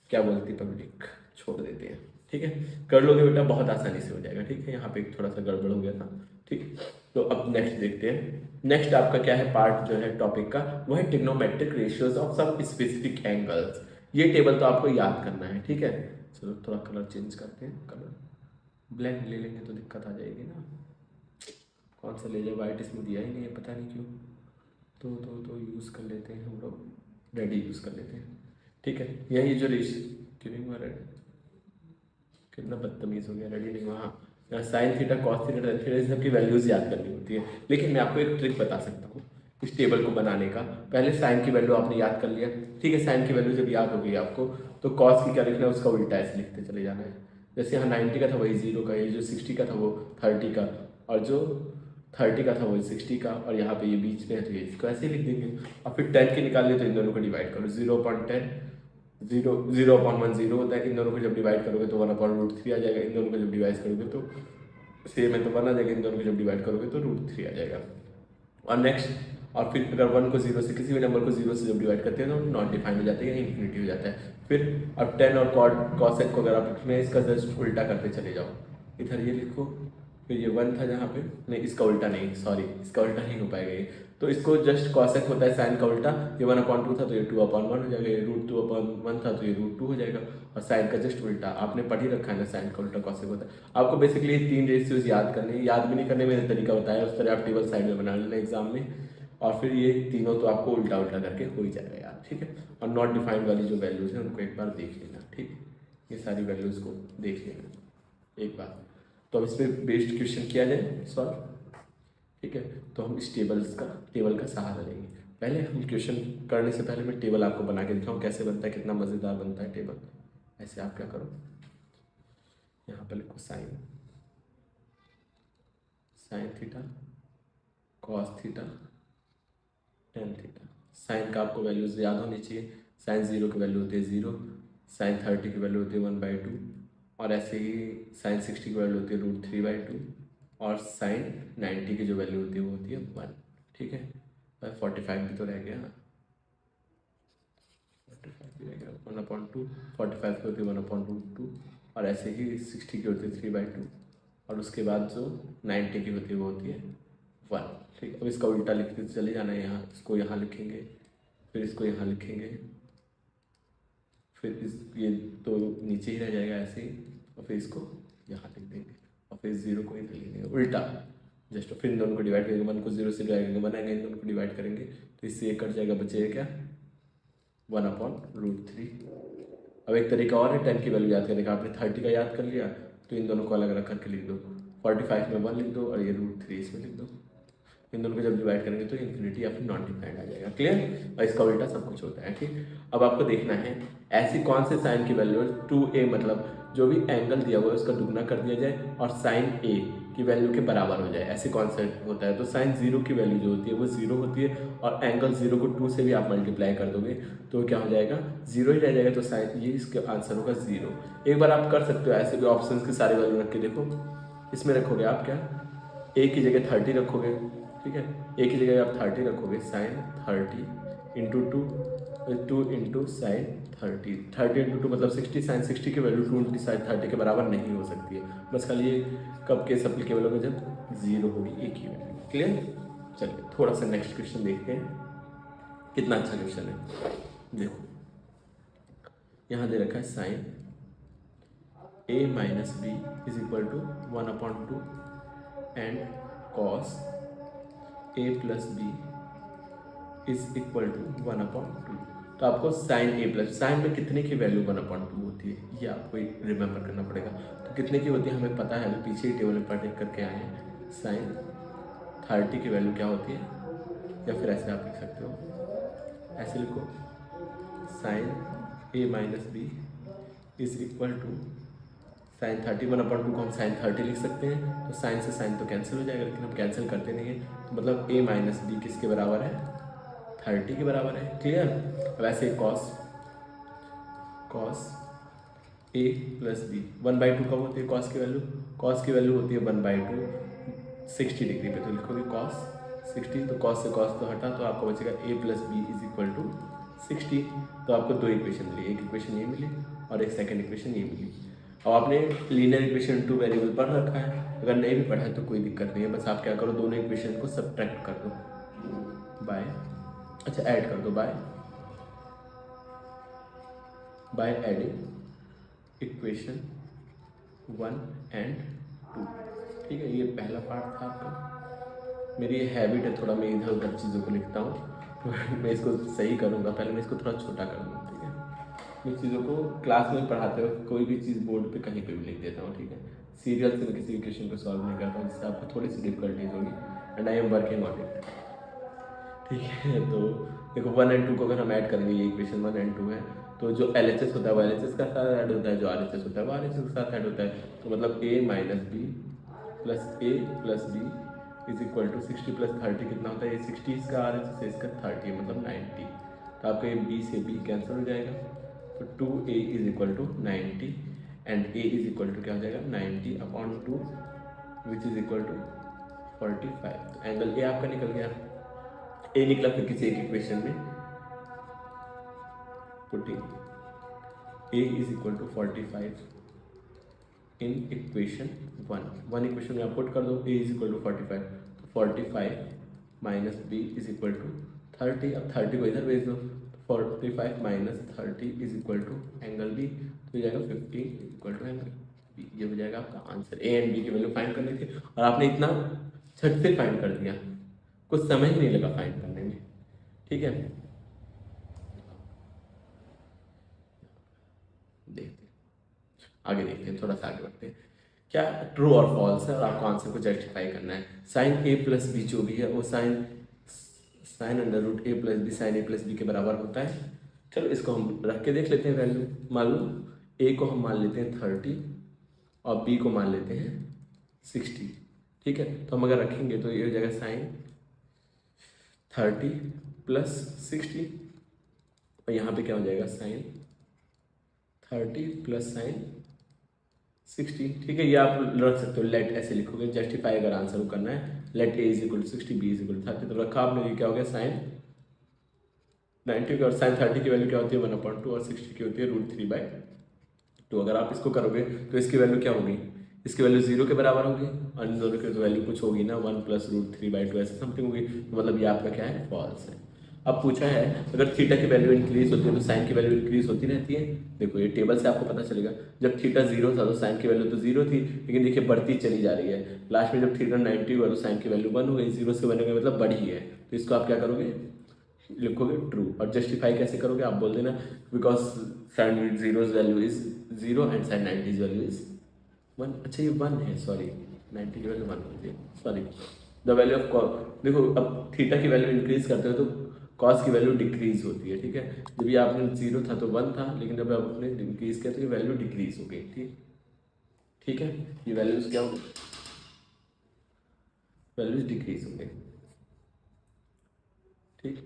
क्या बोलती पब्लिक, छोड़ देते हैं, ठीक है। कर लोगे बेटा, बहुत आसानी से हो जाएगा, ठीक है। यहाँ पे थोड़ा सा गड़बड़ हो गया था, ठीक। तो अब नेक्स्ट देखते हैं। नेक्स्ट आपका क्या है, पार्ट जो है टॉपिक का, वो है trigonometric ratios of some specific angles. ये टेबल तो आपको याद करना है, ठीक है। चलो थोड़ा कलर चेंज करते हैं, कलर ब्लैक ले लेंगे तो दिक्कत आ जाएगी ना, कौन सा ले जाए, वाइट इसमें दिया ही नहीं है, पता नहीं क्यों। तो यूज़ कर लेते हैं हम लोग, रेडी यूज़ कर लेते हैं, ठीक है। यही जो रेश गिविंग हुआ रेड, कितना बदतमीज़ हो गया, रेडी नहीं हुआ। हाँ, sine theta cos theta tan theta, इन सबकी वैल्यूज़ याद करनी होती है। लेकिन मैं आपको एक ट्रिक बता सकता हूँ इस टेबल को बनाने का। पहले साइन की वैल्यू आपने याद कर लिया, ठीक है। साइन की वैल्यू जब याद हो गई आपको, तो कॉस की क्या लिखना है, उसका उल्टा ऐसे लिखते चले जाना है। जैसे यहाँ 90 का था वही 0 का, ये जो 60 का था वो 30 का, और जो 30 का था वही 60 का, और यहाँ पे ये बीच में है तो ये इसको ऐसे ही लिख देंगे। और फिर 10 के निकाल लिए तो इन दोनों को डिवाइड करो, 0.10 0/1 0 होता है। इन दोनों को जब डिवाइड करोगे तो 1/√3 आ जाएगा। इन दोनों को जब डिवाइड करोगे तो सेम है तो 1 आ जाएगा। इन दोनों को जब डिवाइड करोगे तो √3 आ जाएगा। और नेक्स्ट और फिर अगर 1 को 0 से किसी भी नंबर को 0 से जब डिवाइड करते हैं तो नॉट डिफाइंड हो जाते हैं या इन्फिनिटी हो जाता है। फिर अब 10 और कॉसेक को अगर आप लिखना है इसका जस्ट उल्टा करते चले जाओ, इधर ये लिखो, फिर ये 1 था जहाँ पे, नहीं इसका उल्टा नहीं, सॉरी इसका उल्टा नहीं हो पाएगा ये, तो इसको जस्ट कॉसेक होता है साइन का उल्टा, ये 1/2 था तो ये 2/1 हो जाएगा, ये √2/1 था तो ये √2 हो जाएगा, और साइन का जस्ट उल्टा आपने पढ़ ही रखा है ना, साइन का उल्टा कॉसेक होता है। आपको बेसिकली ये 3 रेशियोज याद करने हैं, याद भी नहीं करने मैंने तरीका बताया, उस तरह आप टेबल साइड में बना लेना एग्जाम में, और फिर ये तीनों तो आपको उल्टा उल्टा करके हो ही जाएगा यार, ठीक है। और नॉट डिफाइंड वाली जो वैल्यूज है उनको एक बार देख लेना, ठीक है, ये सारी वैल्यूज को देख लेना एक बार। तो अब इस पर बेस्ड क्वेश्चन किया जाए सॉल्व, ठीक है। तो हम इस टेबल का सहारा लेंगे। पहले हम क्वेश्चन करने से पहले मैं टेबल आपको बना के दिखाऊँ कैसे बनता है, कितना मज़ेदार बनता है टेबल। ऐसे आप क्या करो, यहाँ पर लिखो sine theta cos theta tan theta. Sine का आपको वैल्यूज याद होनी चाहिए, साइन 0 की वैल्यू होती है 0, साइन 30 की वैल्यू होती है 1/2, और ऐसे ही साइन 60 की वैल्यू होती है √3/2, और साइन 90 की जो वैल्यू होती है वो होती है 1, ठीक है। 45 भी तो रह गया, 45 भी रह गया, 1/2, 45 की होती है 1/√2, और ऐसे ही 60 की होती है 3/2, और उसके बाद जो 90 की होती है वो होती है 1, ठीक है। अब इसका उल्टा लिखते चले जाना है, यहाँ इसको यहाँ लिखेंगे, फिर इसको यहाँ लिखेंगे, फिर इस ये तो नीचे ही रह जाएगा ऐसे ही, और फिर इसको यहाँ लिख देंगे, और फिर 0 को इधर लिख देंगे उल्टा जस्ट, फिर इन दोनों को डिवाइड करेंगे, 1 को 0 से डिवाइड करेंगे, 1 आएंगे, इन दोनों को डिवाइड करेंगे तो इससे ये कट जाएगा, बचेगा क्या 1/√3। अब एक तरीका और है 10 की वैल्यू याद करने का, आपने 30 का याद कर लिया तो इन दोनों को अलग अलग करके लिख दो, 45 में 1 लिख दो और ये √3 इसमें लिख दो, इन दोनों को जब डिवाइड करेंगे तो इन्फिनिटी या फिर नॉन डिफाइंड आ जाएगा, क्लियर। और इसका उल्टा सब कुछ होता है, ठीक। अब आपको देखना है ऐसी कौन से साइन की वैल्यू 2a, मतलब जो भी एंगल दिया हुआ है उसका दुगना कर दिया जाए और साइन a की वैल्यू के बराबर हो जाए, ऐसे कौन सा होता है। तो साइन 0 की वैल्यू जो होती है वो 0 होती है, और एंगल 0 को 2 से भी आप मल्टीप्लाई कर दोगे तो क्या हो जाएगा 0 ही रह जाएगा, तो साइन ये इसका आंसर होगा 0। एक बार आप कर सकते हो ऐसे भी ऑप्शन की सारी वैल्यू रख के देखो, इसमें रखोगे आप क्या a की जगह 30 रखोगे, ठीक है, a की जगह आप 30 रखोगे, sine 30 into 2 into sine 30 into 2 मतलब 60, साइन 60 की वैल्यू 2 इंटू साइन 30 के बराबर नहीं हो सकती है, बस खाली ये कब केस अप्लीकेबल होगा जब 0 होगी a की वैल्यू, क्लियर। चलिए थोड़ा सा नेक्स्ट क्वेश्चन देखते हैं, कितना अच्छा क्वेश्चन है। देखो यहाँ दे रखा है sine a minus B is equal to 1/2 and cos a plus B is equal to 1/2। तो आपको साइन a प्लस, साइन में कितने की वैल्यू 1/2 होती है ये आपको रिमेंबर करना पड़ेगा। तो कितने की होती है हमें पता है, अभी पीछे ही टेबल में पढ़ करके आए हैं। साइन 30 की वैल्यू क्या होती है, या फिर ऐसे आप लिख सकते हो, ऐसे लिखो sine a minus B is equal to sine 30, 1/2 को हम साइन 30 लिख सकते हैं, तो साइन से साइन तो कैंसिल हो जाएगा, लेकिन हम कैंसिल करते नहीं है, तो मतलब a माइनस बी किसके बराबर है 30 के बराबर है, क्लियर। वैसे कॉस a प्लस बी 1/2 कब होती है कॉस की वैल्यू, कॉस की वैल्यू होती है 1/2 60 डिग्री पे, तो लिखोगे कॉस 60, तो कॉस से कॉस तो हटा, तो आपको बचेगा a plus B is equal to 60। तो आपको दो इक्वेशन मिली, एक इक्वेशन ये मिली और एक सेकेंड इक्वेशन ये मिली। अब आपने लीनियर इक्वेशन 2 वेरिएबल पढ़ रखा है, अगर नहीं भी पढ़ा है तो कोई दिक्कत नहीं है, बस आप क्या करो दोनों इक्वेशन को सब्ट्रैक्ट कर दो बाय, अच्छा ऐड कर दो बाय एडिंग इक्वेशन 1 एंड 2, ठीक है। ये पहला पार्ट था आपका। मेरी ये हैबिट है थोड़ा मैं इधर उधर चीज़ों को लिखता हूँ मैं इसको सही करूँगा, पहले मैं इसको थोड़ा छोटा कर दूँ, ठीक है। मैं चीज़ों को क्लास में पढ़ाते वक्त कोई भी चीज़ बोर्ड पे कहीं पे भी लिख देता हूँ, ठीक है। सीरियल से मैं किसी इक्वेशन को सॉल्व नहीं करता हूँ, जिससे आपको थोड़ी सी डिफिकल्टीज होगी, and I am working on it, ठीक है। तो देखो 1 एंड 2 को अगर हम ऐड करेंगे, ये इक्वेशन 1 एंड 2 है, तो जो LHS होता है वो LHS का साथ ऐड होता है, जो RHS होता है वो RHS के साथ ऐड होता है, तो मतलब a minus B plus a plus B is equal to 60 plus 30 कितना होता है, ये 60 इसका RHS है, इसका 30 है मतलब 90, तो आपका ये b से b कैंसिल हो जाएगा, तो 2a is equal to 90 and a is equal to क्या हो जाएगा 90/2 which is equal to 45। Angle a आपका निकल गया, ए निकला फिर किसी एक इक्वेशन में, putting A is equal to 45 in equation 1 equation में आप पुट कर दो ए इज इक्वल टू 45, तो 45 minus B is equal to 30, अब 30 को इधर भेज दो, 45 minus 30 is equal to angle B, तो हो जाएगा 50 is equal to angle B. ये हो जाएगा आपका आंसर। ए एंड बी की वैल्यू फाइंड करनी थी और आपने इतना झट से फाइंड कर दिया, कुछ समय ही नहीं लगा फाइंड करने में, ठीक है। देखते हैं आगे, देखते हैं थोड़ा सा आगे बढ़ते हैं। क्या ट्रू और फॉल्स है और आपको आंसर को जस्टिफाई करना है। साइन ए प्लस बी जो भी है वो sine under root A plus B sign A plus B के बराबर होता है। चलो इसको हम रख के देख लेते हैं वैल्यू। मान लो ए को हम मान लेते हैं 30 और बी को मान लेते हैं 60, ठीक है। तो हम अगर रखेंगे तो ये हो जाएगा साइन 30 प्लस 60 और यहाँ पे क्या हो जाएगा साइन 30 प्लस साइन 60, ठीक है। ये आप रख सकते हो, लेट ऐसे लिखोगे, जस्टिफाई अगर आंसर को करना है, let A is equal to 60 B is equal to 30, तो रखा आपने, ये क्या हो गया साइन 90 और साइन 30 की वैल्यू क्या होती है 1/2 और 60 की होती है √3/2। अगर आप इसको करोगे तो इसकी वैल्यू क्या होगी, इसकी वैल्यू 0 के बराबर होगी और इन दोनों की तो वैल्यू कुछ होगी ना 1 प्लस √3/2 ऐसे समथिंग होगी, तो मतलब ये आपका क्या है फॉल्स है। अब पूछा है अगर थीटा की वैल्यू इंक्रीज होती है तो साइन की वैल्यू इंक्रीज होती रहती है। देखो ये टेबल से आपको पता चलेगा, जब थीटा 0 था तो साइन की वैल्यू तो 0 थी, लेकिन देखिए बढ़ती चली जा रही है। लास्ट में जब थीटा 90 हुआ तो साइन की वैल्यू 1 हो गई, 0 से 1 हो गई मतलब बढ़ी है। तो इसको आप क्या करोगे, लिखोगे ट्रू। और जस्टिफाई कैसे करोगे, आप बोल देना because sine 0 value is 0 and sine 90 value is 1। अच्छा ये 1 है, सॉरी 90 की वैल्यू 1 होती है, sorry. The value of cos, देखो अब थीटा की वैल्यू इंक्रीज करते हो तो कॉस की वैल्यू डिक्रीज होती है, ठीक है। जब ये आपने 0 था तो 1 था, लेकिन जब आपने इंक्रीज किया तो ये वैल्यू डिक्रीज हो गई, ठीक है। ये वैल्यूज क्या हो गई, वैल्यूज डिक्रीज हो गई, ठीक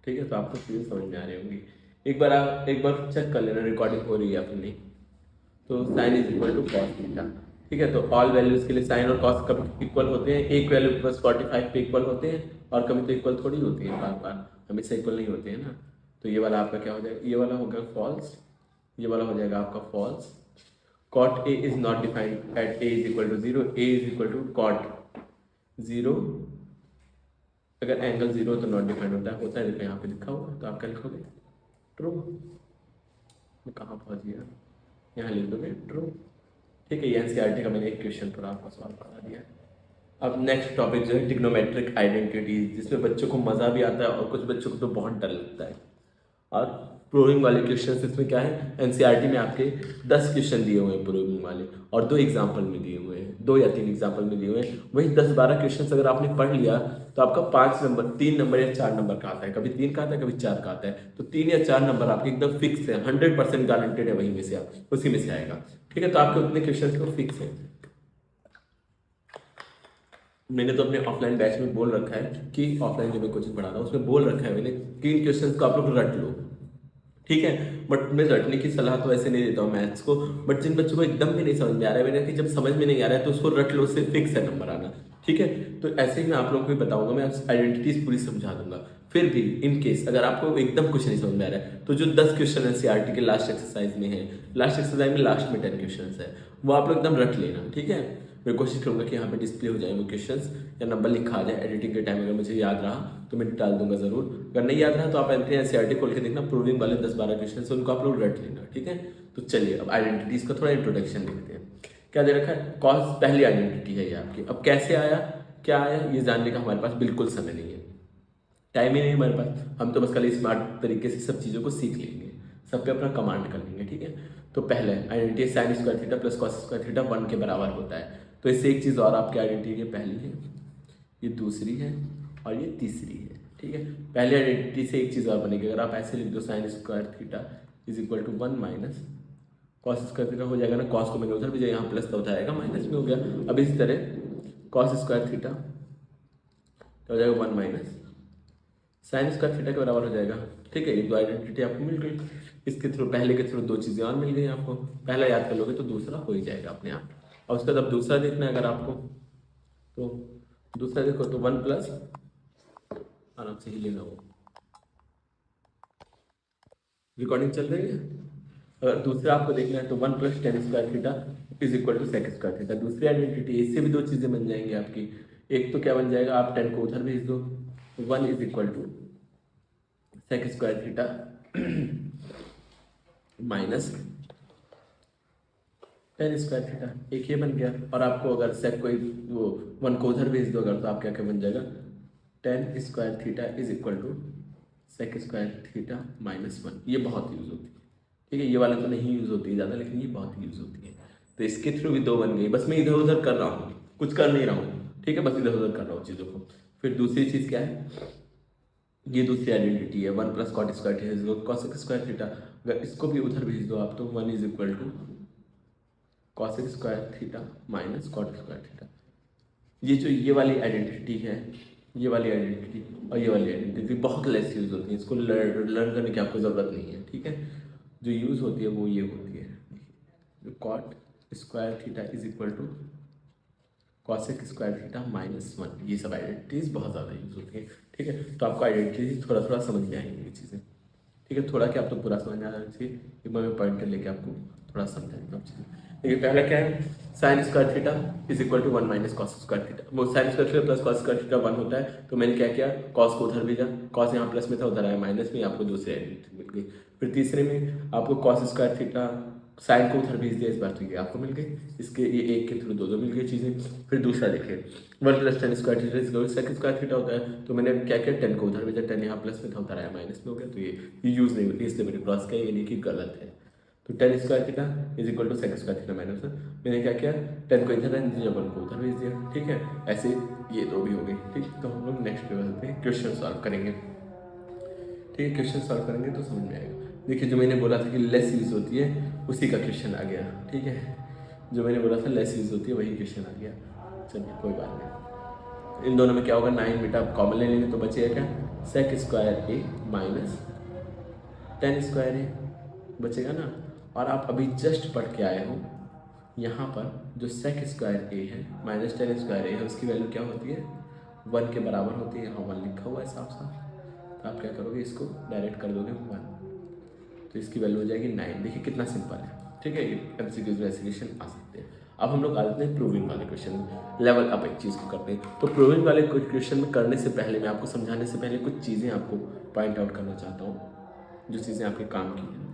है। तो आपको चीज़ें समझ में आ रही होंगी। एक बार चेक कर लेना रिकॉर्डिंग हो रही है अपनी। तो sine is equal to cos theta, ठीक है। तो ऑल वैल्यूज के लिए साइन और कॉस कभी इक्वल होते हैं, एक वैल्यू प्लस 45 पे इक्वल होते हैं और कभी तो इक्वल थोड़ी होती है, बार बार हमेशा इक्वल नहीं होते हैं ना। तो ये वाला आपका क्या हो जाएगा, ये वाला होगा फॉल्स, ये वाला हो जाएगा आपका false. Cot A is not defined at A is equal to 0, A is equal to cot 0, अगर एंगल 0 तो नॉट डिफाइंड होता है, देखो यहाँ पे लिखा हुआ, तो आप क्या लिखोगे ट्रू। मैं कहाँ पहुँच गया, यहाँ लिख दोगे ट्रू, ठीक है। ये एनसीईआरटी का मैंने एक क्वेश्चन पर आपका सवाल बता दिया। अब नेक्स्ट टॉपिक जो है ट्रिग्नोमेट्रिक आइडेंटिटीज, जिसमें बच्चों को मज़ा भी आता है और कुछ बच्चों को तो बहुत डर लगता है। और प्रूविंग वाले क्वेश्चन इसमें क्या है, एनसीईआरटी में आपके 10 क्वेश्चन दिए हुए हैं प्रूविंग वाले और 2 एग्जाम्पल में दिए हुए हैं, 2 या 3 एग्जाम्पल में दिए हुए हैं। वही 10-12 क्वेश्चन अगर आपने पढ़ लिया तो आपका 5 नंबर, 3 नंबर या 4 नंबर का आता है, कभी 3 का आता है कभी 4 का आता है। तो 3 या 4 नंबर आपके एकदम फिक्स है, 100% गारंटेड है, वहीं में से आप उसी में से आएगा, ठीक है। तो आपके उतने क्वेश्चन तो फिक्स है। मैंने तो अपने ऑफलाइन बैच में बोल रखा है कि ऑफलाइन जो मैं कोचिंग पढ़ा रहा हूँ उसमें बोल रखा है मैंने कि इन क्वेश्चन को आप लोग रट लो, ठीक है। बट मैं रटने की सलाह तो ऐसे नहीं देता हूँ मैथ्स को, बट जिन बच्चों को एकदम भी नहीं समझ में आ रहा है मैंने कि जब समझ में नहीं आ रहा है तो उसको रट लो, उससे फिक्स है नंबर आना, ठीक है। तो ऐसे ही मैं आप लोगों को भी बताऊंगा, मैं आइडेंटिटीज पूरी समझा दूंगा। फिर भी इन केस अगर आपको एकदम कुछ नहीं समझ में आ रहा है तो जो 10 क्वेश्चन एनसीईआरटी के लास्ट एक्सरसाइज में है, लास्ट एक्सरसाइज में लास्ट में 10 क्वेश्चन है, वो आप लोग एकदम रट लेना, ठीक है। मैं कोशिश करूंगा कि यहाँ पे डिस्प्ले हो जाए वो क्वेश्चंस या नंबर लिखा आ जाए एडिटिंग के टाइम, अगर मुझे याद रहा तो मैं डाल दूंगा जरूर। अगर नहीं याद रहा तो आप एनसीईआरटी खोल के देखना, प्रूविंग वाले 10-12 क्वेश्चन है उनको आप लोग रट लेना, ठीक है। तो चलिए अब आइडेंटिटीज का थोड़ा इंट्रोडक्शन देखते हैं। क्या दे रखा है, कॉस पहली आइडेंटिटी है ये आपकी। अब कैसे आया, क्या आया, ये जानने का हमारे पास बिल्कुल समय नहीं है, टाइम ही नहीं हमारे पास। हम तो बस कल स्मार्ट तरीके से सब चीज़ों को सीख लेंगे, सब पे अपना कमांड कर लेंगे, ठीक है। तो पहले identity sign square theta plus cos square theta 1 के बराबर होता है। तो इससे एक चीज़ और आपकी आइडेंटिटी, ये पहली है, ये दूसरी है और ये तीसरी है, ठीक है। पहले आइडेंटिटी से एक चीज़ और बनेगी, अगर आप ऐसे लिख दो sine square theta is equal to 1 minus cos square theta, हो जाएगा ना, कॉस को मैंने उधर भी यहाँ प्लस तो उठाएगा माइनस में हो गया। अब इसी तरह कॉस स्क्वायर थीटा हो जाएगा 1 माइनस साइन स्क्वायर थीटा के बराबर हो जाएगा, ठीक है। ये 2 आइडेंटिटी आपको मिल गई। इसके थ्रू, पहले के थ्रू 2 चीज़ें और मिल गई आपको, पहला याद कर लोगे तो दूसरा हो ही जाएगा अपने आप। और उसके बाद अब दूसरा देखना है अगर आपको, तो दूसरा देखो तो 1 प्लस, आराम से ही लेना हो, रिकॉर्डिंग चल रही है। अगर दूसरा आपको देखना है तो 1 plus tan square theta is equal to sec square theta. दूसरी आइडेंटिटी, इससे भी दो चीजें बन जाएंगी आपकी। एक तो क्या बन जाएगा, आप 10 को उधर भेज दो, 1 is equal to sec square theta minus tan square theta, एक ये बन गया। और आपको अगर सेक कोई वो 1 को उधर भेज दो अगर, तो आप क्या क्या बन जाएगा, tan square theta is equal to sec square theta minus 1। ये बहुत यूज होती है, ठीक है। ये वाला तो नहीं यूज होती है ज़्यादा, लेकिन ये बहुत यूज होती है। तो इसके थ्रू भी दो बन गई, बस मैं इधर उधर कर रहा हूँ, कुछ कर नहीं रहा हूँ, ठीक है, बस इधर उधर कर रहा हूँ चीज़ों को। फिर दूसरी चीज़ क्या है, ये दूसरी आइडेंटिटी है 1 plus cot square theta cosec square theta. अगर इसको भी उधर भेज दो आप तो 1 is equal to cosec square theta minus cot square theta. ये जो ये वाली आइडेंटिटी है, ये वाली आइडेंटिटी और ये वाली आइडेंटिटी बहुत लेस यूज होती है, इसको लर्न करने की आपको ज़रूरत नहीं है, ठीक है। जो यूज़ होती है वो ये होती है, जो cot square theta is equal to cosec square theta minus 1। ये सब आइडेंटिटीज बहुत ज़्यादा यूज होती है, ठीक है। तो आपको आइडेंटिटीज थोड़ा थोड़ा समझ में आएंगी ये चीज़ें, ठीक है। थोड़ा क्या, आप तो पूरा समझ में आ जाना चाहिए, एक बार मैं पॉइंट लेके आपको थोड़ा समझाएंगे आप चीज़ें। देखिए पहला क्या है, sine square theta is equal to 1 minus cos square theta. वो sine square theta plus cos square theta 1 होता है, तो मैंने क्या किया, कॉस को उधर भेजा, कॉस यहाँ प्लस में था उधर आया माइनस में, आपको दूसरी आइडेंटिटी मिल गई। फिर तीसरे में आपको कॉस स्क्वायर थीटा साइन को उधर भेज दिया, इस बार तो ये आपको मिल गई, इसके ये एक के थ्रू दो दो मिल गई चीज़ें। फिर दूसरा देखिए 1 plus tan square theta is sec square theta होता है, तो मैंने क्या किया, 10 को उधर भेजा, 10 यहाँ प्लस में था उधर आया माइनस में हो गया, तो ये यूज़ नहीं होती, इसलिए मैंने क्रॉस किया, ये नहीं कि गलत है। तो 10 square theta is equal to sec square theta minus 1, मैंने क्या किया, 10 को इधर रहने दिया, 1 को उधर भेज दिया, ठीक है। ऐसे ये दो भी हो गई, ठीक है। तो हम लोग नेक्स्ट लेवल पे क्वेश्चन सॉल्व करेंगे, ठीक है। क्वेश्चन सॉल्व करेंगे तो समझ में आएगा। देखिए जो मैंने बोला था कि लेस यूज होती है, उसी का क्वेश्चन आ गया, ठीक है। जो मैंने बोला था लेस यूज होती है वही क्वेश्चन आ गया। चलिए कोई बात नहीं। इन दोनों में क्या होगा, 9 बेटा आप कॉमन ले लेंगे तो बचेगा क्या, सेक स्क्वायर ए माइनस टेन स्क्वायर ए बचेगा ना। और आप अभी जस्ट पढ़ के आए हो, यहाँ पर जो सेक स्क्वायर ए है माइनस टेन स्क्वायर ए है, उसकी वैल्यू क्या होती है, 1 के बराबर होती है। यहाँ 1 लिखा हुआ है साफ साफ, तो आप क्या करोगे, इसको डायरेक्ट कर दोगे 1, तो इसकी वैल्यू हो जाएगी 9। देखिए कितना सिंपल है, ठीक है। ये एमसीक्यूज में ऐसे क्वेश्चन आ सकते हैं। अब हम लोग आ जाते हैं प्रूविंग वाले क्वेश्चन में, लेवल अप एक चीज़ को करते हैं। तो प्रूविंग वाले क्वेश्चन में करने से पहले, मैं आपको समझाने से पहले कुछ चीज़ें आपको पॉइंट आउट करना चाहता हूँ, जो चीज़ें आपके काम की हैं,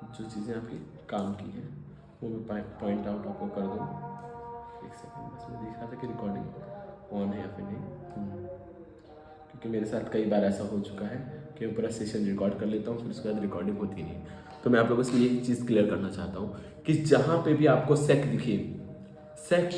जो चीज़ें आपकी काम की हैं वो मैं पॉइंट आउट आपको कर दूँ। एक सेकंड, बस मैं देख रहा था कि रिकॉर्डिंग ऑन है या फिर नहीं, क्योंकि मेरे साथ कई बार ऐसा हो चुका है कि मैं पूरा सेशन रिकॉर्ड कर लेता हूँ, फिर उसके बाद रिकॉर्डिंग होती नहीं। तो मैं आप लोगों से ये चीज़ क्लियर करना चाहता हूँ कि जहाँ पे भी आपको सेक दिखे, sec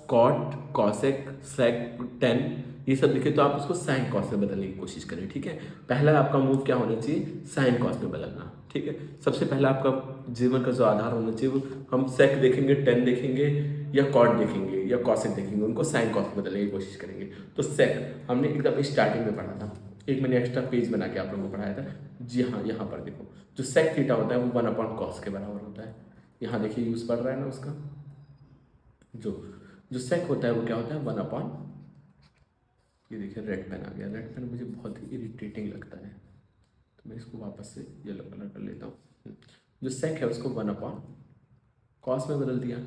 cot cosec sec tan ये सब दिखे, तो आप उसको साइन कॉस में बदलने की कोशिश करें, ठीक है। पहला आपका मूव क्या होना चाहिए, साइन कॉस में बदलना, ठीक है। सबसे पहला आपका जीवन का जो आधार होना चाहिए, वो हम सेक देखेंगे, टेन देखेंगे या कॉट देखेंगे या कॉसेक देखेंगे, उनको साइन कॉस में बदलने की कोशिश करेंगे। तो सेक हमने एकदम स्टार्टिंग में पढ़ा था, एक मैंने एक्स्ट्रा पेज बना के आप लोगों को पढ़ाया था। जी हाँ, यहाँ पर देखो जो सेक थीटा होता है वो 1 अपॉन कॉस के बराबर होता है। यहाँ देखिए यूज पड़ रहा है ना उसका, जो जो सेक होता है वो क्या होता है, 1 अपॉन, ये देखिए रेड पेन आ गया, रेड पेन मुझे बहुत ही इरिटेटिंग लगता है, तो मैं इसको वापस से येलो कलर कर लेता हूँ। जो सेक है उसको 1 अपॉन कॉस में बदल दिया,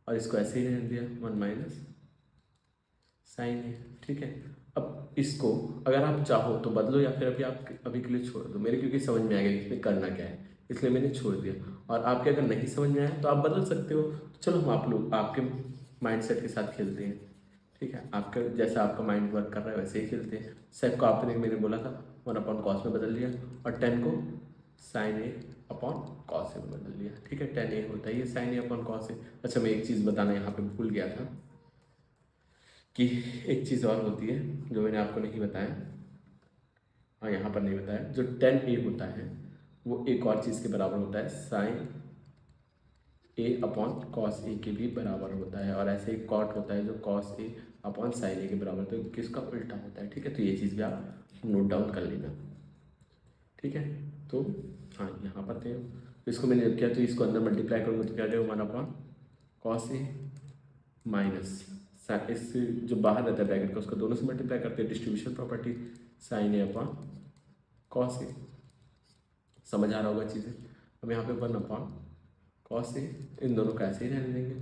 और इसको ऐसे ही रहने दिया 1 माइनस साइन है, ठीक है। अब इसको अगर आप चाहो तो बदलो, या फिर अभी आप अभी के लिए छोड़ दो, मेरे क्योंकि समझ में आ गया इसमें करना क्या है, इसलिए मैंने छोड़ दिया। और आपके अगर नहीं समझ में आया तो आप बदल सकते हो। तो चलो हम आप लोग आपके माइंडसेट के साथ खेलते हैं, ठीक है। आपका जैसा आपका माइंड वर्क कर रहा है वैसे ही खेलते हैं। सेक को आपने मैंने बोला था 1 अपॉन कॉस में बदल दिया, और 10 को साइन ए अपॉन कॉस में बदल दिया, ठीक है। 10 ए होता है ये साइन ए अपॉन कॉस ए। अच्छा मैं एक चीज़ बताना यहाँ पे भूल गया था कि एक चीज़ और होती है जो मैंने आपको नहीं बताया, हाँ यहाँ पर नहीं बताया, जो 10 ए होता है वो एक और चीज़ के बराबर होता है, साइन ए अपॉन कॉस ए के भी बराबर होता है। और ऐसे एक कॉट होता है जो कॉस ए अपॉन साइन ए के बराबर, तो किसका उल्टा होता है, ठीक है। तो ये चीज़ भी आप नोट डाउन कर लेना, ठीक है। तो हाँ यहाँ पर थे, तो इसको मैंने किया, तो इसको अंदर मल्टीप्लाई करूँगा तो क्या देगा 1 अपॉन कॉस ए माइनस इस जो बाहर रहता है ब्रैकेट का उसका दोनों से मल्टीप्लाई करते हैं, डिस्ट्रीब्यूशन प्रॉपर्टी साइन ए अपॉन कॉस ए। समझ आ रहा होगा चीज़ें। अब यहाँ पे 1 अपॉन कॉस ए, इन दोनों का ऐसे ही रहने देंगे,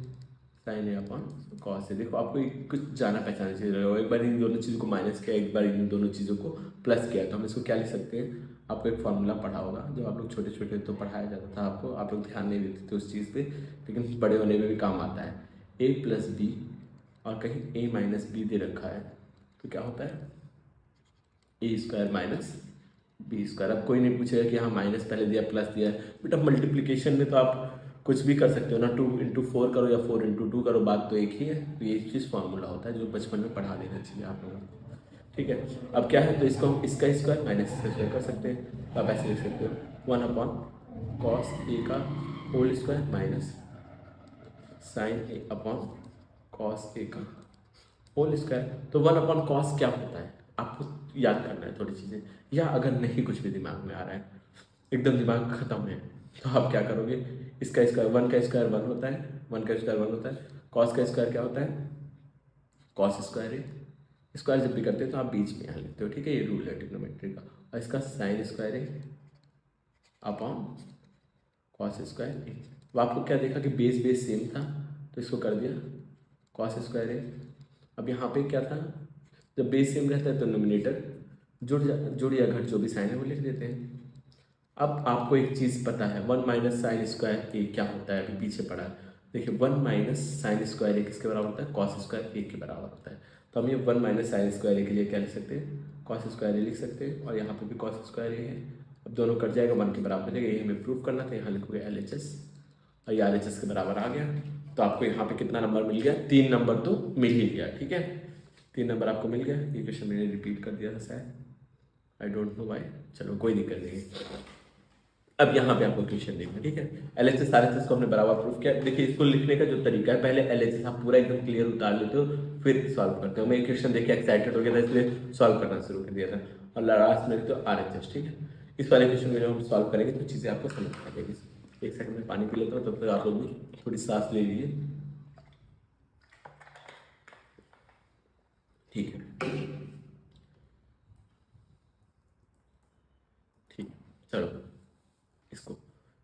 साइन ए अपॉन कॉस ए। देखो आपको कुछ जाना पहचाना चाहिए, एक बार इन दोनों चीज़ों को माइनस किया, एक बार इन दोनों चीज़ों को प्लस किया, तो हम इसको क्या लिख सकते हैं। आपको एक फार्मूला पढ़ा होगा, जब आप लोग छोटे छोटे तो पढ़ाया जाता था आपको, आप लोग ध्यान नहीं देते थे उस चीज़ पे, लेकिन बड़े होने में भी काम आता है। ए प्लस बी और कहीं ए माइनस बी दे रखा है तो क्या होता है ए स्क्वायर माइनस बी स्क्वायर। अब कोई नहीं पूछेगा कि हाँ माइनस पहले दिया प्लस दिया है, बेटा मल्टीप्लिकेशन में तो आप कुछ भी कर सकते हो ना, 2 × 4 करो या 4 × 2 करो, बात तो एक ही है। तो ये चीज़ फार्मूला होता है जो बचपन में पढ़ा देना चाहिए आप लोगों को, ठीक है। अब क्या है, तो इसको हम इसका स्क्वायर माइनस इसका स्क्वायर कर सकते हैं, तो आप ऐसे लिख सकते हो 1 अपॉन कॉस ए का होल स्क्वायर माइनस साइन ए अपॉन कॉस ए का होल स्क्वायर। तो 1 अपॉन कॉस क्या होता है आपको याद करना है थोड़ी चीज़ें, या अगर नहीं कुछ भी दिमाग में आ रहा है, एकदम दिमाग खत्म है, तो आप क्या करोगे, इसका स्क्वायर 1 का स्क्वायर 1 होता है, 1 का स्क्वायर 1 होता है, कॉस का स्क्वायर क्या होता है कॉस स्क्वायर है। स्क्वायर जब भी करते हैं तो आप बीच में यहाँ लेते हो, ठीक है, ये रूल है ट्रिग्नोमेट्री का। और इसका साइन स्क्वायर है अपॉन कॉस स्क्वायर ए। अब आपको क्या देखा कि बेस बेस सेम था तो इसको कर दिया कॉस स्क्वायर ए। अब यहाँ पे क्या था, जब बेस सेम रहता है तो नोमिनेटर जुड़ या घट जो भी साइन है वो लिख देते हैं। अब आपको एक चीज़ पता है 1 माइनस साइन स्क्वायर ए क्या होता है, अभी पीछे पड़ा है, देखिए 1 माइनस साइन स्क्वायर ए किसके बराबर होता है, कॉस स्क्वायर ए के बराबर होता है। तो हम ये 1 माइनस साइन स्क्वायर ए के लिए क्या लिख सकते हैं, कॉस स्क्वायर ए लिख सकते हैं, और यहाँ पे भी कॉस स्क्वायर ए है। अब दोनों कट जाएगा, 1 के बराबर हो जाएगा, ये हमें प्रूव करना था, यहाँ लिखोगे LHS और ये RHS के बराबर आ गया। तो आपको यहाँ पे कितना नंबर मिल गया, 3 नंबर तो मिल ही गया, ठीक है, 3 नंबर आपको मिल गया। ये क्वेश्चन मैंने रिपीट कर दिया था शायद, आई डोंट नो वाई, चलो कोई दिक्कत नहीं है। अब यहाँ पे आपको क्वेश्चन देखना, ठीक है। LHS RHS को हमने बराबर प्रूफ किया। देखिए इसको लिखने का जो तरीका है, पहले LHS आप पूरा एकदम क्लियर उतार लेते हो फिर सॉल्व करते हो। मैं एक क्वेश्चन देख के एक्साइटेड हो गया था इसलिए सॉल्व करना शुरू कर दिया था, और लास्ट में तो RHS, ठीक है। इस वाले क्वेश्चन में जब हम सॉल्व करेंगे तो चीज़ें आपको समझ आ जाएगी। एक सेकंड में पानी पी लेता हूँ, तब तक आप लोग भी थोड़ी सांस ले लीजिए, ठीक है। ठीक, चलो इसको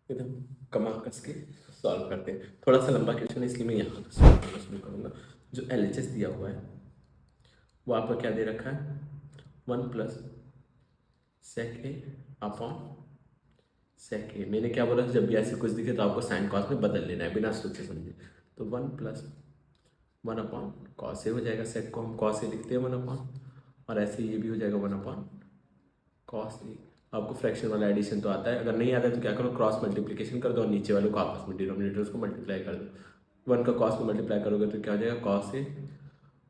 एकदम कमा कस के सॉल्व करते हैं। थोड़ा सा लंबा क्वेश्चन है इसलिए मैं यहाँ पर सॉल्व करना शुरू करूँगा। जो LHS दिया हुआ है वो आपका क्या दे रखा है, 1 प्लस सेक ए अपॉन सेक ए। मैंने क्या बोला, जब भी ऐसे कुछ दिखे तो आपको साइन कॉस में बदल लेना है बिना सोचे समझे। तो 1 प्लस 1 अपॉन कॉस ए हो जाएगा, सेक को हम कॉस ए लिखते हैं 1 अपॉन, और ऐसे ये भी हो जाएगा 1 अपॉन कॉस ए। आपको फ्रैक्शन वाला एडिशन तो आता है, अगर नहीं आता है तो क्या करो, क्रॉस मल्टीप्लिकेशन कर दो और नीचे वालों को आपस में डिनोमिनेटर्स को मल्टीप्लाई कर दो। 1 का कॉस में मल्टीप्लाई करोगे तो क्या हो जाएगा कॉस ए,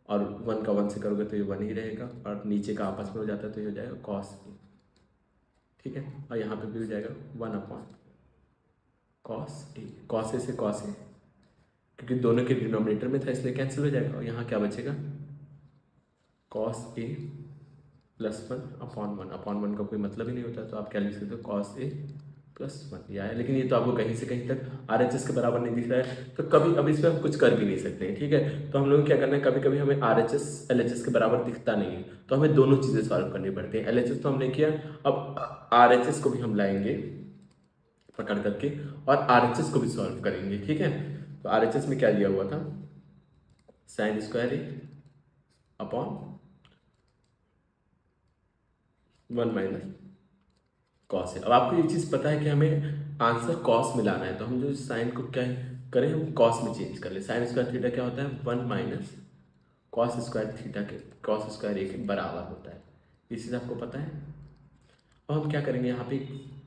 और 1 का 1 से करोगे तो ये 1 ही रहेगा, और नीचे का आपस में हो जाता है तो ये हो जाएगा कॉस ए, ठीक है। और यहाँ पे भी हो जाएगा 1 upon cos A, cos A से कॉस ए, क्योंकि दोनों के डिनोमिनेटर में था इसलिए कैंसिल हो जाएगा, और यहाँ क्या बचेगा cos A plus 1 upon 1। Upon 1 का कोई मतलब ही नहीं होता, तो आप क्या लिख सकते हो कॉस ए प्लस 1, यह है। लेकिन ये तो आपको कहीं से कहीं तक RHS के बराबर नहीं दिख रहा है, तो कभी अब इस पर हम कुछ कर भी नहीं सकते हैं, ठीक है। तो हम लोग क्या करना है, कभी कभी हमें RHS LHS के बराबर दिखता नहीं है तो हमें दोनों चीज़ें सॉल्व करनी पड़ती हैं। LHS तो हमने किया, अब RHS को भी हम लाएंगे पकड़ करके और RHS को भी सॉल्व करेंगे, ठीक है। तो RHS में क्या दिया हुआ था, साइन स्क्वायर ए अपॉन 1 माइनस कॉस है। अब आपको ये चीज़ पता है कि हमें आंसर कॉस में लाना है, तो हम जो साइन को क्या करें, हम कॉस में चेंज कर ले। साइन स्क्वायर थीटा क्या होता है, 1 माइनस कॉस स्क्वायर थीटा के कॉस स्क्वायर ए के बराबर होता है, ये चीज़ आपको पता है। अब हम क्या करेंगे, यहाँ पे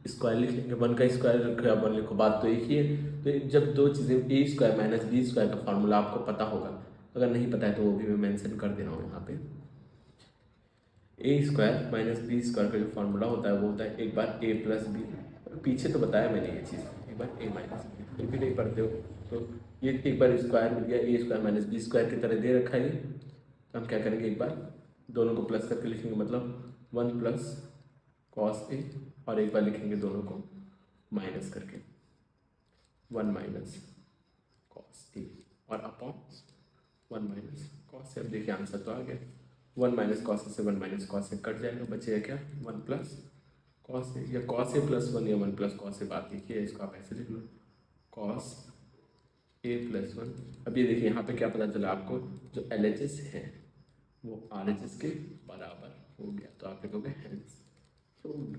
स्क्वायर लिख लेंगे, 1 का स्क्वायर रखो या 1 लिखो, बात तो एक ही है। तो जब दो चीज़ें ए स्क्वायर माइनस बी स्क्वायर का फार्मूला आपको पता होगा, अगर नहीं पता है तो वो भी मैं मेंशन कर दे रहा हूँ यहाँ पे। A square minus B square का जो फार्मूला होता है वो होता है एक बार ए प्लस बी, पीछे तो बताया मैंने ये चीज़, एक बार ए माइनस बी, फिर भी नहीं पढ़ते हो तो ये एक बार स्क्वायर में दिया, ए स्क्वायर माइनस बी स्क्वायर की तरह दे रखा है ये। तो हम क्या करेंगे, एक बार दोनों को प्लस करके लिखेंगे, मतलब 1 प्लस कॉस ए, और एक बार लिखेंगे दोनों को माइनस करके 1 माइनस कॉस ए, और अपॉन 1 माइनस कॉस कॉस है। अब देखिए आंसर तो आ गया, 1 माइनस कॉस से 1 माइनस कॉस कट जाएगा, बचेगा क्या 1 प्लस कॉस है, या कॉस ए प्लस 1 या 1 प्लस कॉस ए। बात देखिए इसको आप ऐसे लिख लो, कॉस ए प्लस 1। अब ये देखिए यहाँ पे क्या पता चला आपको, जो एल एच एस है वो आर एच एस के बराबर हो गया, तो आप लिखोगे हेंस प्रूव्ड।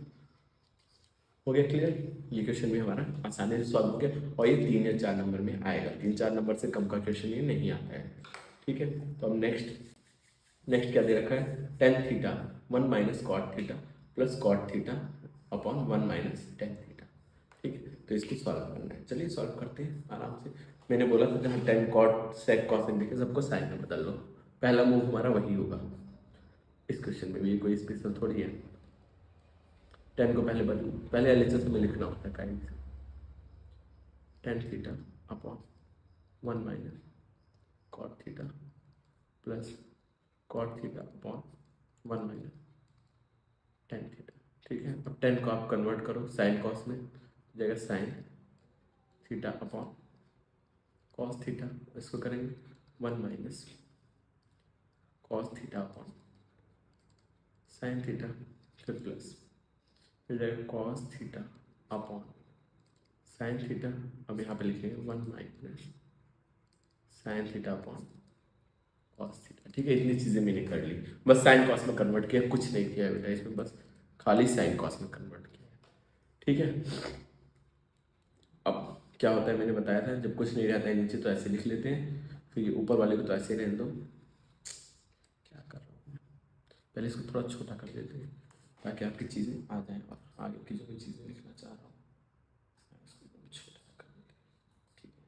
हो गया क्लियर। ये क्वेश्चन भी हमारा आसानी से सॉल्व हो गया, और ये 3 या 4 नंबर में आएगा, 3-4 नंबर से कम का क्वेश्चन ये नहीं आता है। ठीक है, तो अब नेक्स्ट क्या दे रखा है, tan theta 1 minus cot theta plus cot theta upon 1 minus tan theta. ठीक है, तो इसको सॉल्व करना है। चलिए सॉल्व करते हैं आराम से। मैंने बोला था जहाँ टेन कॉट सेक कॉसेक देखे सबको साइन में बदल लो, पहला मूव हमारा वही होगा इस क्वेश्चन में भी, ये कोई स्पेशल थोड़ी है। टेन को पहले एल एच एस में लिखना होता है काइंड से, tan theta upon 1 minus cot theta plus cot theta upon 1 minus tan theta. ठीक है, अब 10 को आप कन्वर्ट करो साइन कॉस में, जगह sine theta upon cos theta, इसको करेंगे 1 minus cos theta upon sine theta, फिर प्लस, फिर जाएगा cos theta upon sine theta. अब यहाँ पे लिखेंगे 1 minus sine theta upon cos theta. ठीक है, इतनी चीज़ें मैंने कर ली, बस साइन कॉस में कन्वर्ट किया, कुछ नहीं किया बेटा इसमें, बस खाली साइन कॉस में कन्वर्ट किया। ठीक है, अब क्या होता है मैंने बताया था, जब कुछ नहीं रहता है नीचे तो ऐसे लिख लेते हैं, फिर ये ऊपर वाले को तो ऐसे रहने दो। क्या कर रहा हूँ, पहले इसको थोड़ा छोटा कर देते हैं ताकि आपकी चीज़ें आ जाएं, और आगे की जो भी चीज़ें लिखना चाह रहा हूँ इसको एकदम छोटा कर देते हैं। ठीक है,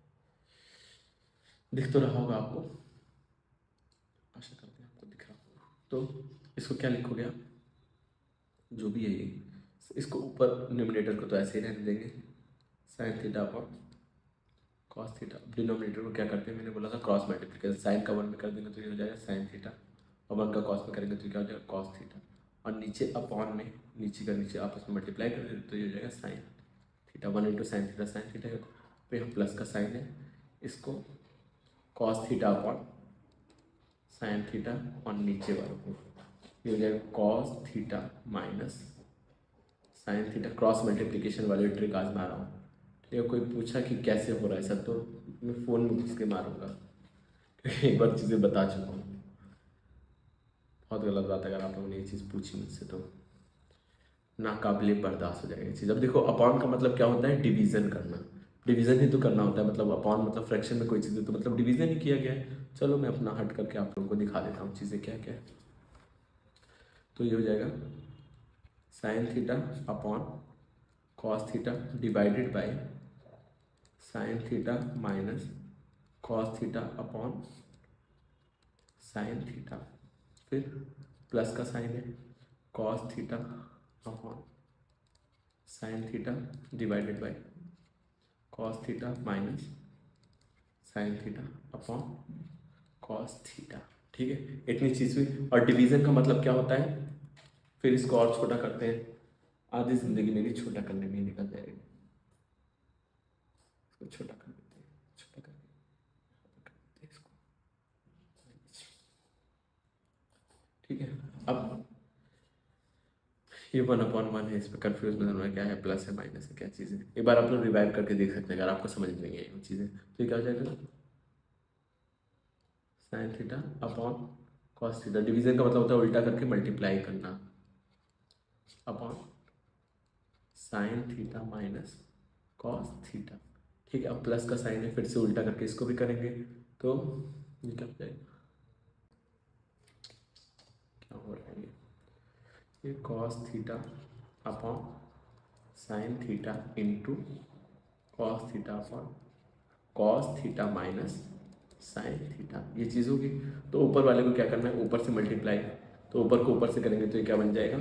दिख तो रहा होगा आपको, आशा करते हैं आपको दिख रहा होगा। तो इसको क्या लिखोगे आप, जो भी है ये, इसको ऊपर न्यूमिनेटर को तो ऐसे ही रहने देंगे, sine theta upon cos theta. Denominator को क्या करते हैं, मैंने बोला था क्रॉस मल्टीप्लिकेशन, साइन का 1 में कर देंगे तो ये हो जाएगा साइन थीटा, और 1 का कॉस में करेंगे तो क्या हो जाएगा कॉस थीटा, और नीचे अपॉन में नीचे का नीचे आपस में मल्टीप्लाई कर देंगे तो ये हो जाएगा sine theta. 1 into sine theta पे हम प्लस का साइन है, इसको cos theta upon sine theta, और नीचे वालों को ये हो जाएगा cos theta minus sine theta. Cross multiplication वाली ट्रिक आजमा रहा हूँ। ठीक है, कोई पूछा कि कैसे हो रहा है सब, तो मैं फ़ोन में घुस के मारूंगा क्योंकि एक बार चीज़ें बता चुका हूँ। बहुत गलत बात है अगर आप लोगों ने ये चीज़ पूछी मुझसे, तो नाकाबिले बर्दाश्त हो जाएगी चीज़। अब देखो अपॉन का मतलब क्या होता है, डिवीज़न करना, डिवीज़न ही तो करना होता है, मतलब अपॉन मतलब फ्रैक्शन में कोई चीज़ तो मतलब डिवीज़न ही किया गया है। चलो मैं अपना हट करके आप लोगों को दिखा देता हूँ चीज़ें क्या क्या है। तो ये हो जाएगा sine theta upon cos theta divided by sine theta minus cos theta upon sine theta, फिर प्लस का साइन है cos theta upon sine theta divided by cos theta minus sine theta upon cos theta. ठीक है, इतनी चीज़ हुई। और division का मतलब क्या होता है, फिर इसको और छोटा करते हैं, आधी जिंदगी मेरी छोटा करने में ही निकल जाएगी। इसको छोटा कर देते हैं, छोटा कर देते हैं इसको। ठीक है, अब ये 1/1 है, इसमें कन्फ्यूज में होना क्या है, प्लस है माइनस है क्या चीज़ है, एक बार आप लोग रिवाइव करके देख सकते हैं अगर आपको समझ में नहीं आई वो चीज़ें। तो ये क्या हो जाएगा sine theta upon cos theta. Division का मतलब होता है उल्टा करके मल्टीप्लाई करना, upon sine theta minus cos theta. ठीक है, अब प्लस का साइन है, फिर से उल्टा करके इसको भी करेंगे तो ये क्या हो जाएगा, क्या हो रहा है ये cos theta upon sine theta into cos theta upon cos theta minus sine theta, ये चीज़ होगी। तो ऊपर वाले को क्या करना है, ऊपर से मल्टीप्लाई, तो ऊपर को ऊपर से करेंगे तो ये क्या बन जाएगा।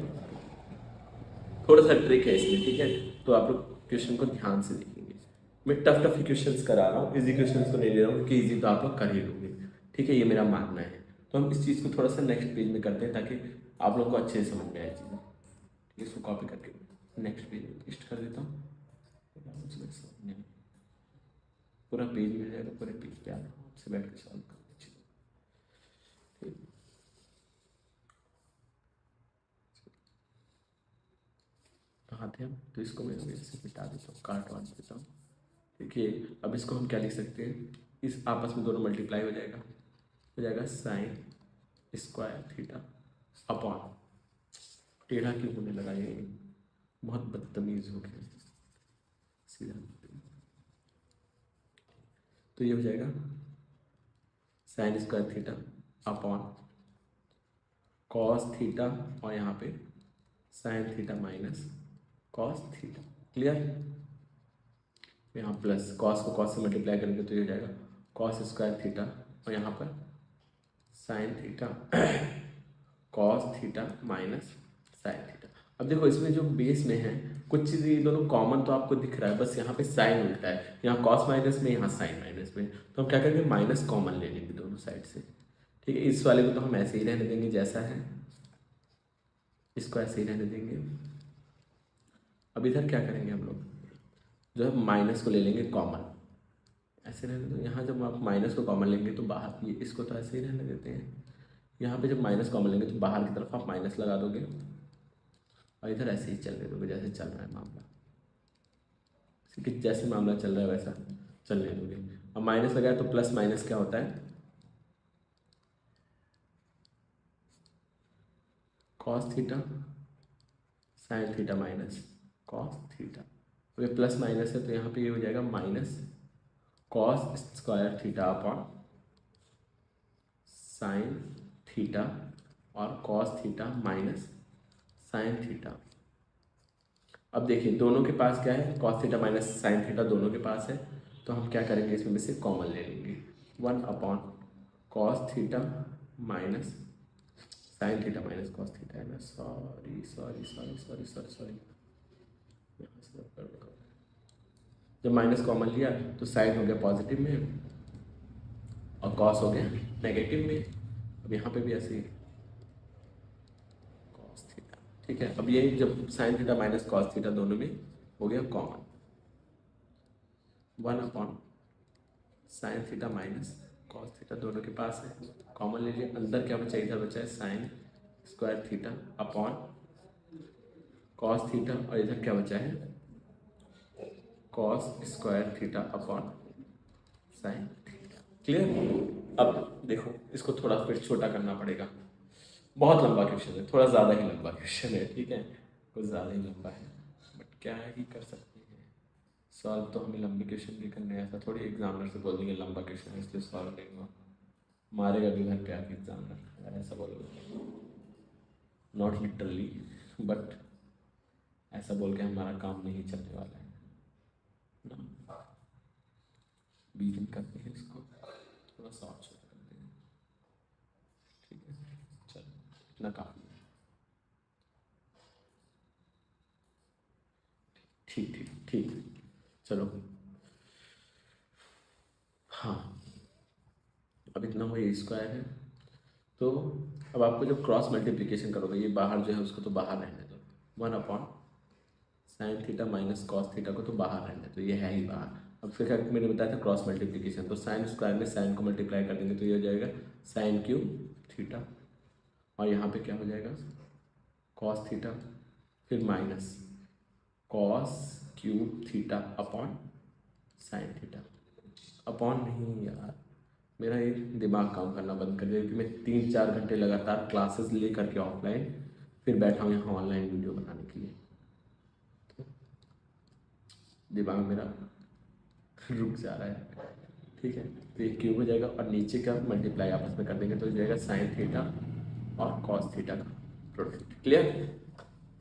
थोड़ा सा ट्रिक है इसमें, ठीक है, तो आप लोग क्वेश्चन को ध्यान से देखेंगे। मैं टफ क्वेश्चंस करा रहा हूँ, इजी क्वेश्चंस को नहीं दे रहा हूँ क्योंकि इजी तो आप लोग कर ही लोगे। ठीक है, ये मेरा मानना है। तो हम इस चीज़ को थोड़ा सा नेक्स्ट पेज में करते हैं ताकि आप लोग को अच्छे से समझ में आए चीज़ें। ठीक है, इसको कॉपी करके नेक्स्ट पेज में पेस्ट कर देता हूँ, पूरा पेज मिल जाएगा, पूरे पेज पे आप से बैठ के सॉल्व कर दीजिए। काट है, तो इसको मैं से मिटा देता हूँ, काट वाट देता हूँ। देखिए अब इसको हम क्या लिख सकते हैं, इस आपस में दोनों मल्टीप्लाई हो जाएगा साइन स्क्वायर थीटा अपॉन, टेढ़ा क्यों होने लगा ये, बहुत बदतमीज हो गया सीधा। तो ये हो जाएगा sign square theta upon cos theta, और यहाँ पे sign theta minus cos theta. Clear? यहाँ प्लस कॉस को कॉस से मल्टीप्लाई करेंगे तो ये हो जाएगा कॉस स्क्वायर थीटा, और यहाँ पर sign theta cos theta minus sine theta. अब देखो इसमें जो बेस में है कुछ चीज़ें ये दोनों कॉमन तो आपको दिख रहा है, बस यहाँ पे साइन उल्टा है, यहाँ कॉस माइनस में, यहाँ साइन माइनस में। तो हम क्या करेंगे, माइनस कॉमन ले लेंगे दोनों साइड से। ठीक है, इस वाले को तो हम ऐसे ही रहने देंगे जैसा है, इसको ऐसे ही रहने देंगे। अब इधर क्या करेंगे हम लोग, जो है माइनस को ले लेंगे कॉमन, ऐसे रहने दो। यहाँ जब आप माइनस को कॉमन लेंगे तो बाहर, ये इसको तो ऐसे ही रहने देते हैं। यहाँ पे जब माइनस कॉमन लेंगे तो बाहर की तरफ आप माइनस लगा दोगे, और इधर ऐसे ही चलने दोगे जैसे चल रहा है मामला, कि जैसे मामला चल रहा है वैसा चलने दोगे। अब माइनस लगाया तो प्लस माइनस क्या होता है, cos theta sine theta minus cos theta. अब ये प्लस माइनस है तो यहाँ पे ये हो जाएगा minus cos square theta upon sine theta, और cos theta minus sine theta. अब देखिए दोनों के पास क्या है, cos theta minus sine theta दोनों के पास है, तो हम क्या करेंगे, इसमें से कॉमन ले लेंगे, 1 upon cos theta minus sine theta minus cos theta है ना, sorry sorry sorry sorry sorry sorry, जब माइनस कॉमन लिया तो साइन हो गया पॉजिटिव में और कॉस हो गया नेगेटिव में। अब यहाँ पे भी ऐसे ही कॉस थीटा, ठीक है। अब ये जब sign theta minus cos theta दोनों में हो गया common, 1 upon sine theta minus cos theta दोनों के पास है, कॉमन ले लिया। अंदर क्या बचा, इधर बचा है sine square theta upon cos theta, और इधर क्या बचा है cos square theta upon sine theta. Clear? अब देखो इसको थोड़ा फिर छोटा करना पड़ेगा, बहुत लंबा क्वेश्चन है, थोड़ा ज़्यादा ही लंबा क्वेश्चन है, ठीक है, कुछ ज़्यादा ही लंबा है, बट क्या ही कर सकते हैं, सॉल्व तो हमें लंबे क्वेश्चन भी करने हैं। ऐसा थोड़ी एग्जामिनर से बोल देंगे लंबा क्वेश्चन है इसलिए सॉल्व नहीं हुआ, मारेगा भी घर पे आके एग्जामिनर अगर ऐसा बोलोगे, नॉट लिटरली बट ऐसा बोल के हमारा काम नहीं चलने वाला है ना। बीच में करते हैं इसको थोड़ा शॉर्ट शॉर्ट करते हैं, ठीक है, चलो इतना काफी है, ठीक ठीक ठीक, चलो हाँ। अब इतना वो स्क्वायर है, तो अब आपको जब क्रॉस मल्टीप्लिकेशन करोगे, ये बाहर जो है उसको तो बाहर रहने दो, 1 upon sine theta minus cos theta को तो बाहर रहने दो, ये है ही बाहर। अब फिर क्या मैंने बताया था क्रॉस मल्टीप्लिकेशन, तो साइन स्क्वायर में साइन को मल्टीप्लाई कर देंगे तो ये हो जाएगा साइन क्यूब थीटा, और यहाँ पे क्या हो जाएगा कॉस थीटा, फिर minus cos cube theta upon sine theta. Upon नहीं यार, मेरा ये दिमाग काम करना बंद कर दिया, क्योंकि मैं 3-4 घंटे लगातार क्लासेस ले करके ऑफलाइन फिर बैठा हूँ यहाँ ऑनलाइन वीडियो बनाने के लिए, तो दिमाग मेरा रुक जा रहा है, ठीक है। तो ये क्यूब हो जाएगा और नीचे का मल्टीप्लाई आपस में कर देंगे तो हो जाएगा साइन थीटा और कॉस थीटा का प्रोडक्ट। क्लियर?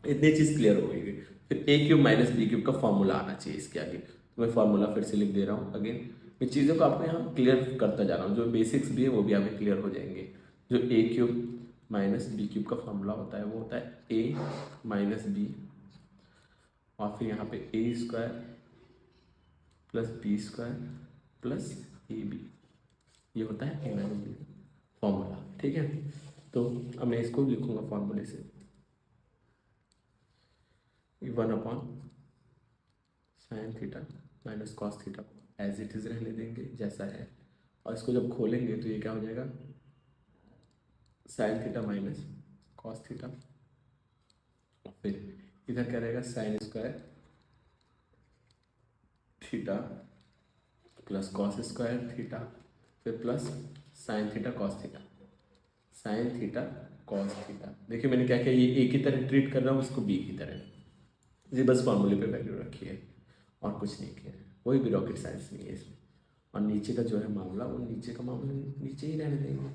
इतनी चीज़ क्लियर हो गई। फिर ए क्यूब माइनस बी क्यूब का फॉर्मूला आना चाहिए इसके आगे, तो मैं फॉर्मूला फिर से लिख दे रहा हूँ अगेन, मैं चीज़ों को आपको यहाँ क्लियर करता जा रहा हूँ, जो बेसिक्स भी है वो भी हमें क्लियर हो जाएंगे। जो ए क्यूब माइनस बी क्यूब का फॉर्मूला होता है वो होता है ए माइनस बी, और फिर यहाँ पे A square plus B square plus A B, ये होता है ए माइनस बी फॉर्मूला, ठीक है। तो अब मैं इसको लिखूंगा फॉर्मूले से, 1 upon sine theta minus cos theta as it is रहने देंगे जैसा है, और इसको जब खोलेंगे तो ये क्या हो जाएगा sine theta minus cos theta, फिर इधर क्या रहेगा, sine square theta plus cos square theta, फिर plus sine theta cos theta, sine theta cos theta. देखिए मैंने क्या किया, ये ए की तरह ट्रीट कर रहा हूँ, इसको बी की तरह, जी बस फॉर्मूले पे वैल्यू रखी है और कुछ नहीं किया है, कोई भी रॉकेट साइंस नहीं है इसमें। और नीचे का जो है मामला, वो नीचे का मामला नीचे ही रहने देंगे,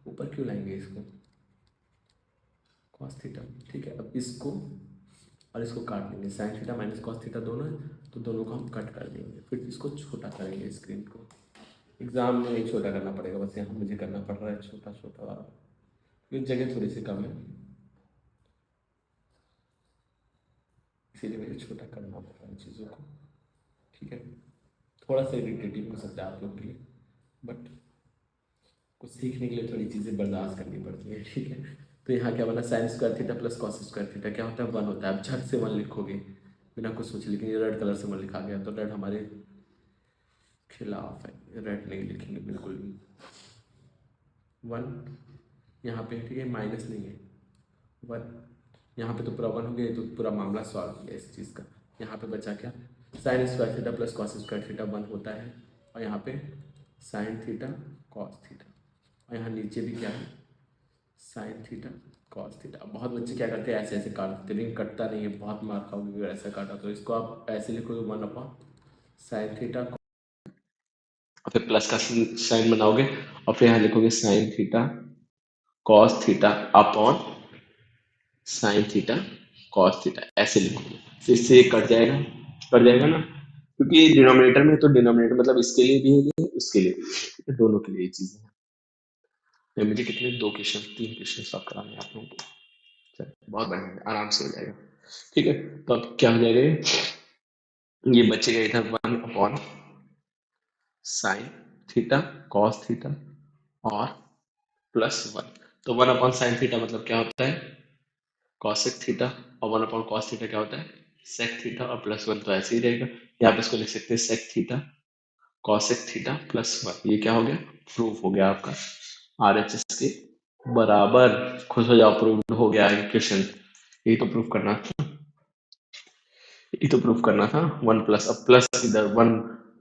ऊपर क्यों लाएंगे इसको, कॉस थीटा। ठीक है, अब इसको और इसको काट लेंगे, sign theta minus cos theta दोनों है, तो दोनों को हम कट कर देंगे, फिर इसको छोटा करेंगे स्क्रीन को। एग्जाम में नहीं छोटा करना पड़ेगा, बस यहाँ मुझे करना पड़ रहा है छोटा छोटा, क्योंकि जगह थोड़ी सी कम है, इसीलिए मुझे छोटा करना पड़ रहा है चीज़ों को। ठीक है, थोड़ा सा इरिटेटिव हो सकता है आप लोग के लिए, बट कुछ सीखने के लिए थोड़ी चीज़ें बर्दाश्त करनी पड़ती है। ठीक है, तो यहाँ क्या बना, sign square theta plus cos square theta क्या होता है, 1 होता है। अब झट से 1 लिखोगे बिना कुछ सोचे, लेकिन ये रेड कलर से 1 लिखा गया, तो रेड हमारे खिलाफ है, रेड नहीं लिखेंगे बिल्कुल भी। 1 यहाँ पे, ठीक है, माइनस नहीं है, 1 यहाँ पे तो पूरा 1 हो गया, तो पूरा मामला सॉल्व हो गया इस चीज़ का। यहाँ पे बचा क्या, sign square theta plus cos square theta 1 होता है, और यहाँ पे साइन थीटा कॉस थीटा, और यहाँ नीचे भी क्या है, साइन थीटा कॉस थीटा। बहुत बच्चे क्या करते हैं, ऐसे ऐसे काट देते, रिंग कटता नहीं है, बहुत मार खाओगे अगर ऐसा काटा, तो इसको आप ऐसे लिखोगे 1 अपॉन साइन थीटा, और फिर प्लस का साइन बनाओगे, और फिर यहाँ लिखोगे sign theta cos theta upon sine theta cos theta, ऐसे लिखोगे, फिर से ये कट जाएगा ना, क्योंकि डिनोमिनेटर में, तो डिनोमिनेटर मतलब इसके लिए भी है, उसके लिए भी है, ठीक है, दोनों के लिए ये चीजें हैं। तो मुझे कितने, 2 क्वेश्चन 3 क्वेश्चन सॉल्व कराने हैं आप लोगों को, चलो बहुत बढ़िया है, आराम से हो जाएगा। ठीक है, तो अब क्या हो जाएगा, ये बचेगा इधर 1 upon sine theta cos theta और प्लस 1। तो 1 अपॉन साइन थीटा मतलब क्या होता है, कॉसेक थीटा, और 1 अपॉन कॉस थीटा क्या होता है, सेक थीटा, और प्लस 1 तो ऐसे ही रहेगा, यहाँ पे इसको लिख सकते हैं sec theta cosec theta plus 1। ये क्या हो गया, प्रूफ हो गया आपका RHS के बराबर। खुश हो जाओ, प्रूफ हो गया इक्वेशन। यही तो प्रूफ करना था, यही तो प्रूफ करना था। 1 प्लस, अब प्लस इधर 1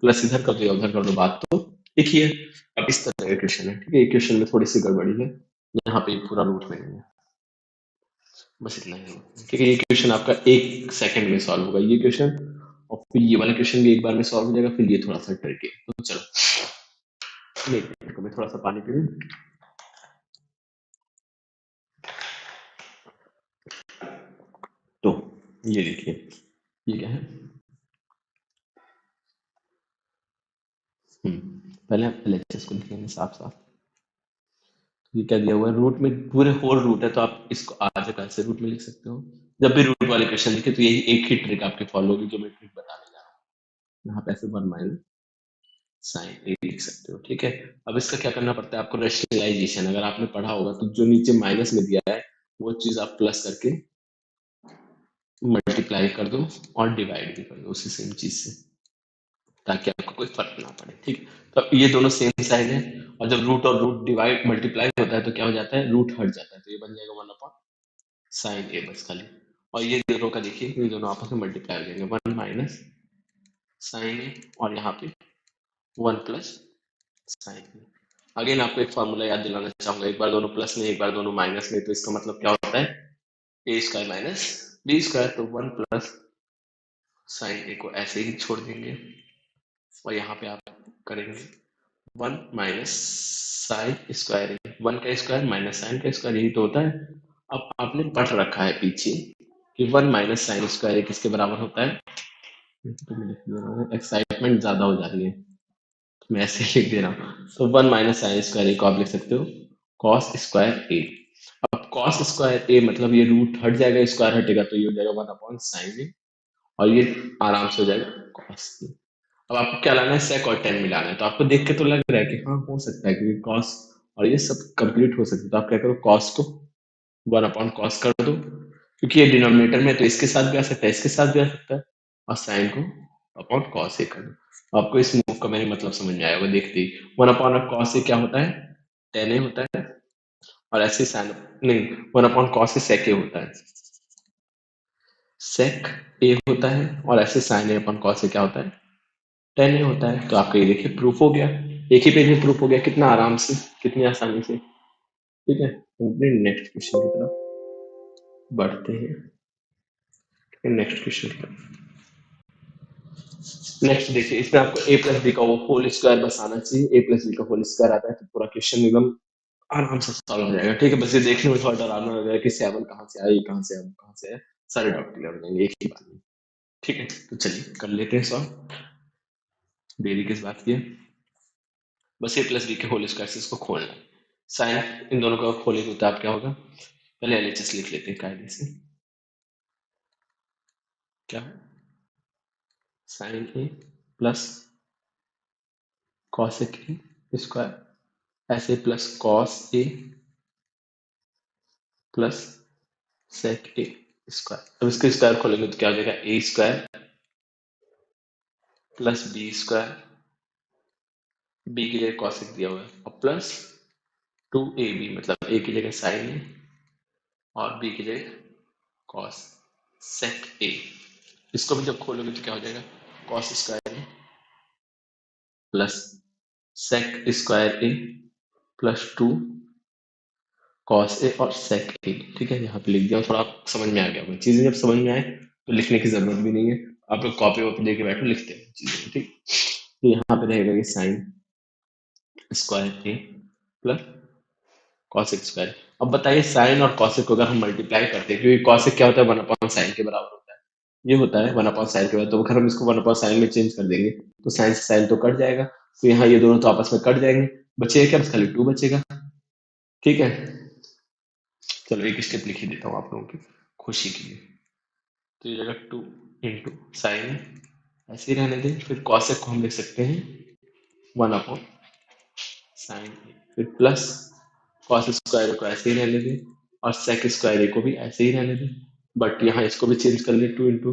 प्लस इधर कर दो, उधर कर दो, बात तो एक ही है। अब इस तरह का इक्वेशन है, ठीक है, इक्वेशन में थोड़ी सी गड़बड़ी है, यहाँ पे पूरा रूट में नहीं है, बस इतना ही है। ठीक है, ये क्वेश्चन आपका 1 सेकंड में सॉल्व होगा, ये क्वेश्चन, और फिर ये वाला क्वेश्चन भी एक बार में सॉल्व हो जाएगा, फिर ये थोड़ा सा ट्रिकी है। तो चलो मैं थोड़ा सा पानी पी लूं। तो ये देखिए, ये क्या है, पहले आप LHS को लिखेंगे साफ साफ। ये क्या दिया हुआ है, रूट में पूरे होल रूट है, तो आप इसको आज जगह से रूट में लिख सकते हो। जब भी रूट वाले क्वेश्चन लिखे तो यही एक ही ट्रिक आपके फॉलो होगी, जो मैं ट्रिक बताने जा रहा हूँ। यहाँ पे ऐसे 1 माइनस साइन ए लिख सकते हो। ठीक है, अब इसका क्या करना पड़ता है आपको, रेशनलाइजेशन। अगर आपने पढ़ा होगा तो जो नीचे माइनस में दिया है वो चीज आप प्लस करके मल्टीप्लाई कर दो और डिवाइड भी कर दो उसी सेम चीज से, ताकि आपको कोई फर्क ना पड़े। ठीक है, तो अब ये दोनों सेम साइन है, और जब रूट और रूट डिवाइड मल्टीप्लाई होता है तो क्या हो जाता है, रूट हट जाता है, तो ये बन जाएगा 1 अपॉन साइन ए बस खाली। और ये दोनों का देखिए, ये दोनों आपस में मल्टीप्लाई हो जाएंगे, 1 माइनस साइन ए, और यहाँ पे 1 प्लस साइन ए। अगेन आपको एक फॉर्मूला याद दिलाना चाहूंगा, एक बार दोनों प्लस में, एक बार दोनों माइनस में, तो इसका मतलब क्या होता है, ए स्क्वायर माइनस बी स्क्वायर। तो 1 प्लस साइन ए को ऐसे ही छोड़ देंगे, और यहाँ पे आप करेंगे 1 माइनस साइन स्क्वायर ए, 1 का स्क्वायर माइनस साइन का स्क्वायर, यही तो होता है। अब आपने पढ़ रखा है पीछे कि 1 माइनस साइन स्क्वायर ए किसके बराबर होता है, एक्साइटमेंट ज्यादा हो जा रही है, मैं ऐसे लिख दे रहा हूँ। तो 1 माइनस साइन स्क्वायर ए को आप लिख सकते हो कॉस स्क्वायर ए। अब कॉस स्क्वायर ए मतलब ये रूट हट जाएगा, स्क्वायर हटेगा, तो ये हो जाएगा 1 अपॉन साइन ए, और ये आराम से हो जाएगा कॉस ए। अब आपको क्या लाना है, सेक और टेन मिलाना है। तो आपको देख के तो लग रहा है कि हाँ हो सकता है, क्योंकि कॉस और ये सब कंप्लीट हो सकता है। तो आप क्या करो, कॉस को 1 अपॉन कॉस कर दो, क्योंकि ये डिनोमिनेटर में, तो इसके साथ भी आ सकता है, इसके साथ भी आ सकता है, और साइन को अपॉन कॉस ए कर दो। आपको इस मूव का मेरे मतलब समझ में आया होगा देखते ही। 1 अपॉन कॉस ए क्या होता है, टेन ए होता है, और ऐसे साइन नहीं, 1 अपॉन कॉस ए सेक ए होता है। सेक ए होता है, और ऐसे sign A upon cos A क्या होता है, टेन ए होता है। तो आपका ये देखिए प्रूफ हो गया, एक ही पेज में प्रूफ हो गया, कितना आराम से, कितनी आसानी से। ठीक है, नेक्स्ट क्वेश्चन की तरफ बढ़ते हैं। नेक्स्ट क्वेश्चन, नेक्स्ट देखिए, इसमें आपको ए प्लस बी का वो होल स्क्वायर बस आना चाहिए। ए प्लस बी का होल स्क्वायर आता है तो पूरा क्वेश्चन एकदम आराम से सॉल्व हो जाएगा। ठीक है, बस ये देखने में थोड़ा डरावना लग रहा है कि 7 कहाँ से आया, ये कहाँ से आया, वो कहाँ से आया, सारे डाउट क्लियर हो जाएंगे एक ही बार में। ठीक है, तो चलिए कर लेते हैं सॉल्व, देरी किस बात की है। बस ए प्लस बी के होल स्क्वायर से इसको खोलना है। साइन इन दोनों का खोलेंगे तो आप क्या होगा, पहले एलएचएस लिख लेते हैं कायदे से। क्या है, sine A plus cosec A square, ऐसे plus cos A plus sec A square. अब इसके स्क्वायर खोलेंगे तो क्या हो जाएगा, A square plus B square, B की जगह कॉसेक दिया हुआ है, और प्लस 2ab, मतलब ए की जगह साइन ए और बी की जगह कॉस सेक ए। इसको भी जब खोलोगे तो क्या हो जाएगा, cos square A plus sec square A plus 2 cos A और सेक ए। ठीक है, यहाँ पे लिख दिया, थोड़ा आप समझ में आ गया होगा। चीजें जब समझ में आए तो लिखने की जरूरत भी नहीं है, आप लोग कॉपी वॉपी लेके बैठो, लिखते हैं चीजें। ठीक, तो यहाँ पे रहेगा ये साइन स्क्वायर ए प्लस कॉसेक स्क्वायर। अब बताइए साइन और कॉसेक को अगर हम मल्टीप्लाई करते हैं, क्योंकि कॉसेक क्या होता है, 1 अपॉन साइन के बराबर होता है, ये होता है 1 अपॉन साइन के बराबर। तो अगर हम इसको 1 अपॉन साइन में चेंज कर देंगे तो साइन से साइन तो कट जाएगा, तो यहाँ ये दोनों तो आपस में कट जाएंगे, बचेगा क्या, बस खाली 2 बचेगा। ठीक है, चलो एक स्टेप लिख ही देता हूँ आप लोगों की खुशी के लिए। तो ये जगह 2 इंटू साइन ऐसे ही रहने दें, फिर कॉसेक को हम लिख सकते हैं 1 अपॉन साइन, फिर प्लस कॉस स्क्वायर को ऐसे ही रहने दें, और सेक स्क्वायर को भी ऐसे ही रहने दें, बट यहाँ इसको भी चेंज कर ले, 2 into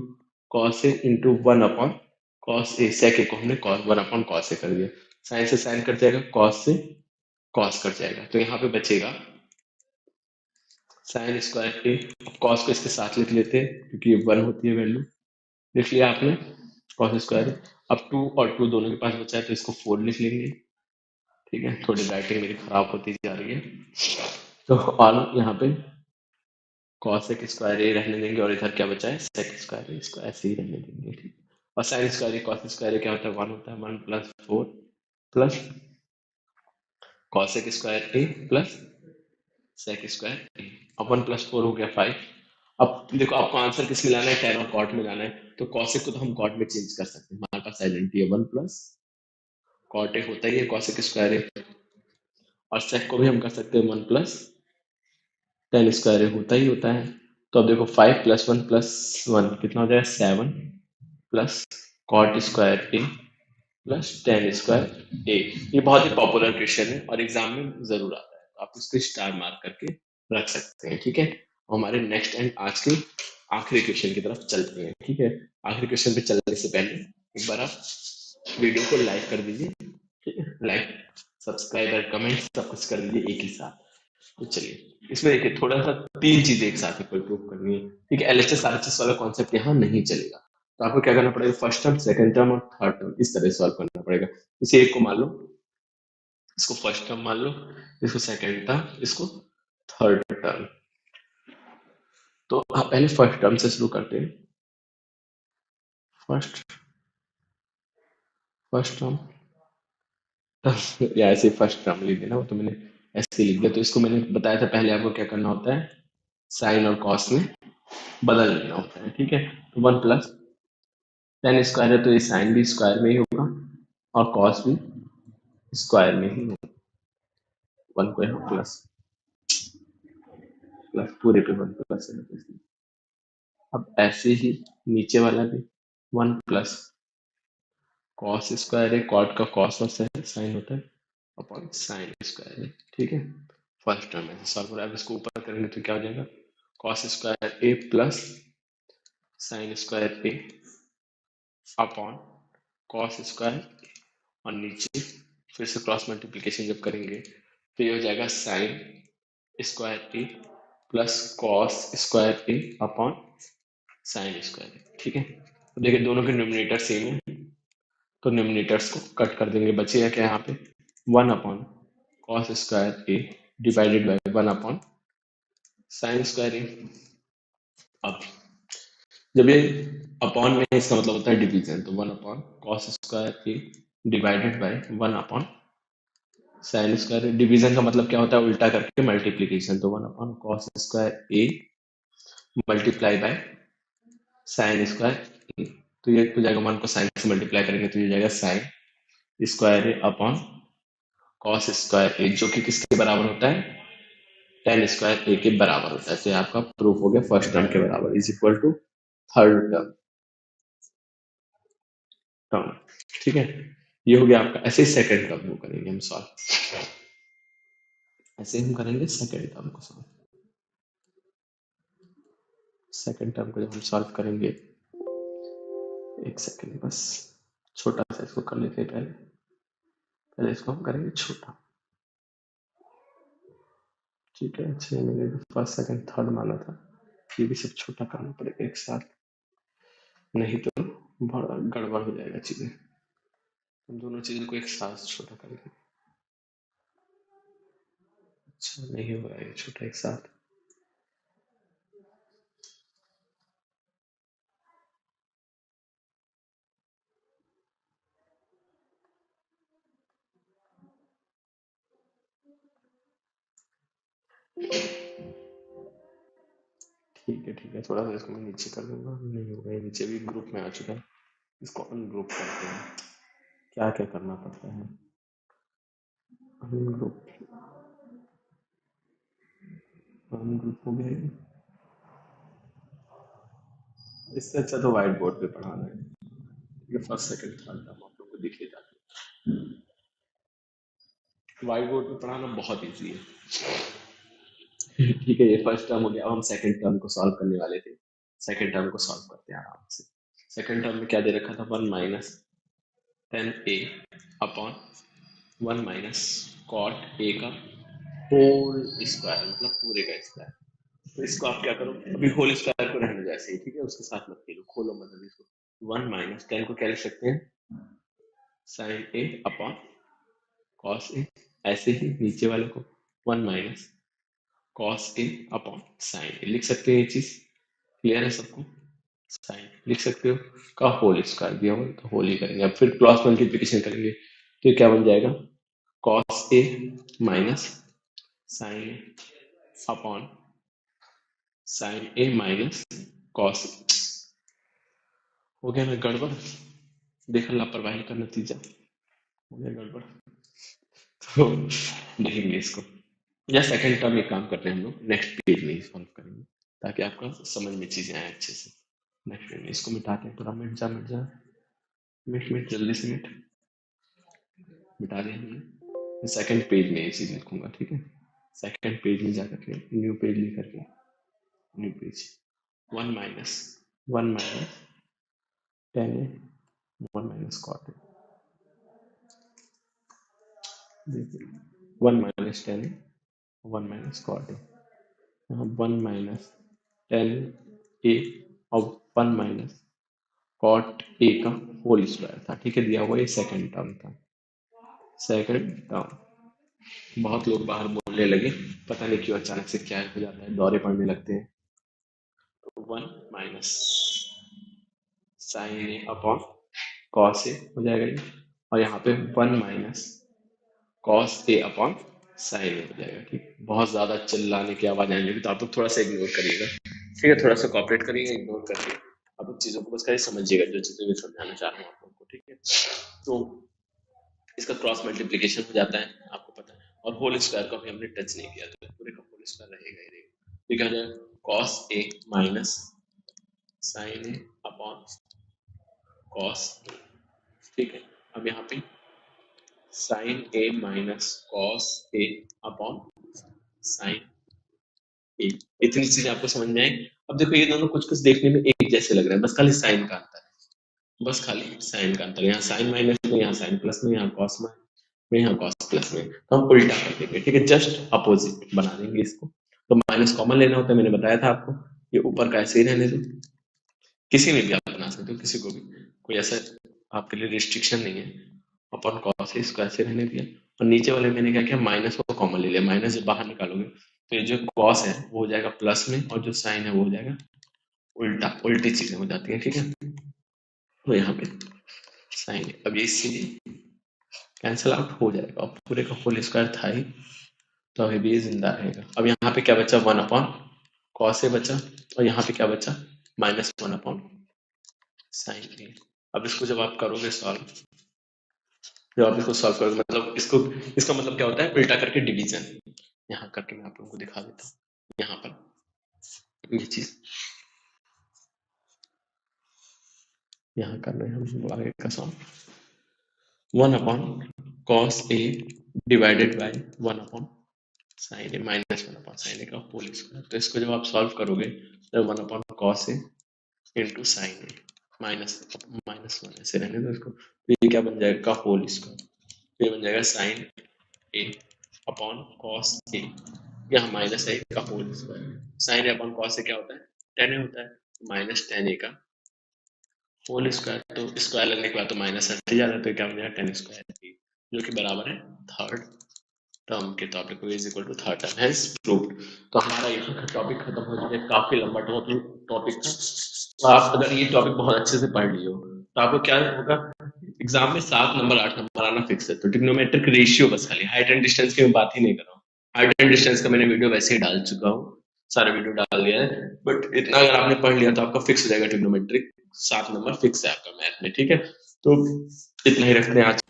cos A into 1 upon cos ए, सेक ए को हमने कॉस 1 अपॉन कॉस ए कर दिया, साइन से साइन कट जाएगा, कॉस से कॉस कट जाएगा, तो यहाँ पे बचेगा साइन स्क्वायर ए। अब कॉस को इसके साथ लिख लेते हैं क्योंकि ये 1 होती है वैल्यू, लिख लिया आपने कॉस स्क्वायर। अब 2 और 2 दोनों के पास बचा है तो इसको 4 लिख लेंगे। ठीक है, थोड़ी राइटिंग मेरी खराब होती जा रही है, तो ऑल यहाँ पे कॉसेक स्क्वायर ए रहने देंगे, और इधर क्या बचा है, सेक स्क्वायर ए, इसको ऐसे ही रहने देंगे। ठीक, और साइन स्क्वायर ए कॉस स्क्वायर ए क्या होता है, 1 होता है, 1 plus 4 plus cosec square A plus sec square A. अब 1 प्लस 4 हो गया 5। अब देखो आपको आंसर किस में लाना है, टैन और कॉट में लाना है, तो कॉसेक को तो हम कॉट में चेंज कर सकते हैं, हमारे पास आइडेंटिटी है 1 प्लस कॉट ए होता ही है कॉसेक स्क्वायर ए, और सेक को भी हम कर सकते हैं 1 प्लस टेन स्क्वायर होता ही होता है। तो अब देखो 5 प्लस 1 प्लस 1 कितना हो जाएगा, 7 प्लस कॉट स्क्वायर ए प्लस टेन स्क्वायर ए। ये बहुत ही पॉपुलर क्वेश्चन है और एग्जाम में जरूर आता है, तो आप इसको स्टार मार्क करके रख सकते हैं। ठीक है, हमारे नेक्स्ट एंड आज के आखिरी क्वेश्चन की तरफ चलते हैं। ठीक है, आखिरी क्वेश्चन पे चलने से पहले एक बार आप वीडियो को लाइक कर दीजिए। ठीक है, लाइक सब्सक्राइब और कमेंट सब कुछ कर दीजिए एक ही साथ। तो चलिए इसमें देखिए थोड़ा सा 3 चीजें एक साथ में प्रूव करनी है। ठीक है, एलएचएस आरएचएस वाला कॉन्सेप्ट यहाँ नहीं चलेगा, तो आपको क्या करना पड़ेगा, फर्स्ट टर्म सेकंड टर्म और थर्ड टर्म इस तरह सॉल्व करना पड़ेगा। इसे एक को मान लो, इसको फर्स्ट टर्म मान लो, इसको सेकंड टर्म, इसको थर्ड टर्म। तो आप पहले फर्स्ट टर्म से शुरू करते हैं। फर्स्ट फर्स्ट टर्म या ऐसे फर्स्ट टर्म लिख देना, वो तो मैंने ऐसे लिख दिया। तो इसको मैंने बताया था पहले आपको क्या करना होता है, साइन और कॉस में बदल लेना होता है। ठीक है, तो 1 प्लस टेन स्क्वायर है तो ये साइन भी स्क्वायर में ही होगा और कॉस भी स्क्वायर में ही होगा। 1 को यहाँ प्लस प्लस पूरे पे 1 प्लस है। अब ऐसे ही नीचे वाला भी 1 प्लस कॉस स्क्वायर है, कॉट का कॉस और साइन होता है अपॉन साइन स्क्वायर है। ठीक है, फर्स्ट टर्म ऐसे सॉल्व हो रहा है। अब इसको ऊपर करेंगे तो क्या हो जाएगा, कॉस स्क्वायर ए प्लस साइन स्क्वायर ए अपॉन कॉस स्क्वायर, और नीचे फिर से क्रॉस मल्टीप्लीकेशन जब करेंगे तो ये हो जाएगा साइन स्क्वायर ए प्लस कॉस स्क्वायर ए अपॉन साइन स्क्वायर ए। ठीक है, तो देखिए दोनों के न्यूमरेटर सेम है, तो न्यूमरेटर्स को कट कर देंगे, बचेगा क्या यहाँ पे 1 upon cos square A divided by 1 upon sine square A. अब जब ये अपॉन में इसका मतलब होता है डिवीजन, तो 1 upon cos square A divided by 1 upon sine square. Division का मतलब क्या होता है, उल्टा करके मल्टीप्लीकेशन, तो 1 upon cos square A multiply by sine square A. तो ये हो जाएगा 1 को साइन से मल्टीप्लाई करेंगे तो ये जाएगा साइन स्क्वायर ए अपॉन कॉस स्क्वायर ए, जो कि किसके बराबर होता है, टेन स्क्वायर ए के बराबर होता है। तो ये आपका प्रूफ हो गया फर्स्ट टर्म के बराबर is equal to third term. ठीक है, ये हो गया आपका। ऐसे ही सेकंड टर्म को करेंगे हम सॉल्व, ऐसे हम करेंगे सेकंड टर्म को सॉल्व। सेकंड टर्म को जब हम सॉल्व करेंगे, एक सेकंड बस, छोटा सा इसको कर लेते हैं पहले, पहले इसको हम करेंगे छोटा। ठीक है, 6 मिनट फर्स्ट सेकंड थर्ड माना था, ये भी सब छोटा करना पड़ेगा एक साथ, नहीं तो बड़ा गड़बड़ हो जाएगा चीजें। हम दोनों चीजों को एक साथ छोटा करेंगे। अच्छा नहीं हो रहा है छोटा एक साथ। ठीक है, थोड़ा सा इसको मैं नीचे कर दूंगा, नहीं होगा ये नीचे भी ग्रुप में आ चुका है, इसको अनग्रुप करते हैं। क्या क्या करना पड़ता है, अनग्रुप, अनग्रुप हो गया ये। इससे अच्छा तो व्हाइट बोर्ड पे पढ़ाना है, ये फर्स्ट सेकंड थर्ड टर्म आप लोगों को दिख ही जाता है, व्हाइट बोर्ड पे पढ़ाना बहुत ईजी है। ठीक है, ये फर्स्ट टर्म हो गया। अब हम सेकंड टर्म को सॉल्व करने वाले थे, सेकंड टर्म को सॉल्व करते हैं आराम से। सेकंड टर्म में क्या दे रखा था, 1 minus tan A upon 1 minus cot A का होल स्क्वायर, मतलब पूरे का स्क्वायर। तो इसको आप क्या करो, अभी होल स्क्वायर को रहने दो ऐसे ही, ठीक है, उसके साथ मत खेलो, खोलो मतलब इसको। 1 माइनस टेन को क्या लिख सकते हैं, साइन ए अपॉन कॉस ए, ऐसे ही नीचे वाले को 1 minus cos A upon sine ए लिख सकते हैं। ये चीज क्लियर है सबको, साइन लिख सकते हो, का होल स्क्वायर दिया हुआ तो होल ही करेंगे। अब फिर क्रॉस मल्टीप्लिकेशन करेंगे तो क्या बन जाएगा, cos A minus sign A upon sine A minus cos. हो गया ना गड़बड़, देखा लापरवाही का नतीजा, हो गया गड़बड़। तो देखेंगे इसको, या सेकंड टर्म एक काम करते हैं हम लोग, नेक्स्ट पेज में ही सॉल्व करेंगे ताकि आपका समझ में चीजें आए अच्छे से। नेक्स्ट पेज में इसको मिटाते हैं, पूरा मिट जा, मिट जल्दी से मिट, मिटा दिया हमने। सेकंड पेज में ये चीज लिखूंगा, ठीक है, सेकंड पेज में जाकर के न्यू पेज लेकर के, new page 1 minus tan A 1 minus cot A, देखिए 1 minus tan A 1 minus cot A, यहाँ 1 माइनस टेन ए और 1 माइनस कॉट ए का होल स्क्वायर था। ठीक है, दिया हुआ ये सेकंड टर्म था, सेकंड टर्म। बहुत लोग बाहर बोलने लगे, पता नहीं क्यों अचानक से क्या हो जाता है, दौरे पड़ने लगते हैं। तो 1 माइनस साइन ए अपॉन कॉस ए हो जाएगा ये, और यहाँ पे 1 minus cos A upon sine ए हो जाएगा। ठीक, बहुत ज्यादा चिल्लाने की आवाज आने लगी तो आप लोग थोड़ा सा इग्नोर करिएगा, ठीक है, थोड़ा सा कॉपरेट करिएगा, इग्नोर करके आप लोग चीजों को बस खाली समझिएगा, जो चीजें मैं समझाना चाह रहा हूँ आप लोगों को। ठीक है, तो इसका क्रॉस मल्टीप्लीकेशन हो जाता है, आपको पता है, और होल स्क्वायर को भी हमने टच नहीं किया, तो पूरे का होल स्क्वायर रहेगा ही रहेगा। तो क्या हो जाएगा, cos A minus sign A upon cos. ठीक है, अब यहाँ पे sign A minus cos A upon sine ए, इतनी चीजें आपको समझ में आएगी। अब देखो ये दोनों कुछ कुछ देखने में एक जैसे लग रहे हैं, बस खाली साइन का अंतर है, बस खाली साइन का अंतर, यहाँ साइन माइनस में, यहाँ साइन प्लस में, यहाँ कॉस में, यहाँ कॉस प्लस में, तो हम उल्टा कर देंगे। ठीक है, जस्ट अपोजिट बना देंगे इसको। तो माइनस कॉमन लेना होता है, मैंने बताया था आपको, ये ऊपर का ऐसे ही रहने दो, किसी में भी आप बना सकते हो, किसी को भी, कोई ऐसा आपके लिए रिस्ट्रिक्शन नहीं है। अपन कॉस है इसको ऐसे रहने दिया, और नीचे वाले मैंने क्या किया, माइनस को कॉमन ले लिया। माइनस जब बाहर निकालोगे तो ये जो कॉस है वो हो जाएगा प्लस में, और जो साइन है वो हो जाएगा उल्टा, उल्टी चीजें हो जाती है, ठीक है। तो यहाँ पे साइन है, अब ये इससे कैंसल आउट हो जाएगा, और पूरे का होल स्क्वायर था ही, तो अभी भी ये जिंदा रहेगा। अब यहाँ पे क्या बचा, 1 अपॉन कॉस ए बचा, और यहाँ पे क्या बचा, -1 अपॉन साइन ए। अब इसको जब आप करोगे सॉल्व, जब आप इसको सॉल्व करोगे, मतलब इसको, इसका मतलब क्या होता है, उल्टा करके डिवीजन। यहाँ करके मैं आप लोगों को दिखा देता हूँ। यहाँ पर ये चीज यहाँ कर रहे हैं हम आगे का solve. 1 upon cos A divided by 1 upon sine A, -1 upon sine A का होल स्क्वायर। तो इसको जब आप सॉल्व करोगे तो 1 upon cos A into sine A, -1 ऐसे रहने दो इसको, तो ये क्या बन जाएगा, होल स्क्वायर। ये बन जाएगा साइन ए अपॉन कॉस ए, यहाँ माइनस है का होल स्क्वायर। साइन ए अपॉन कॉस ए क्या होता है, tan ए होता है, -tan ए का होल स्क्वायर। तो स्क्वायर लगने के बाद तो माइनस हट ही जाता है, तो क्या बन जाएगा tan स्क्वायर ए, जो कि बराबर है थर्ड टर्म के, तो आप लिखोगे is equal to third term has proved. तो हमारा ये टॉपिक खत्म हो चुका है, काफी लंबा टॉपिक था। तो आप अगर ये टॉपिक बहुत अच्छे से पढ़ लिए हो तो आपको क्या होगा, एग्जाम में 7 नंबर 8 नंबर आना फिक्स है। तो ट्रिग्नोमेट्रिक रेशियो बस, खाली हाइट एंड डिस्टेंस की मैं बात ही नहीं कर रहा हूँ। हाइट एंड डिस्टेंस का मैंने वीडियो वैसे ही डाल चुका हूँ, सारे वीडियो डाल दिया है, बट इतना अगर आपने पढ़ लिया तो आपका फिक्स हो जाएगा ट्रिग्नोमेट्रिक, 7 नंबर फिक्स है आपका मैथ में, ठीक है। तो इतना ही रखते हैं आज।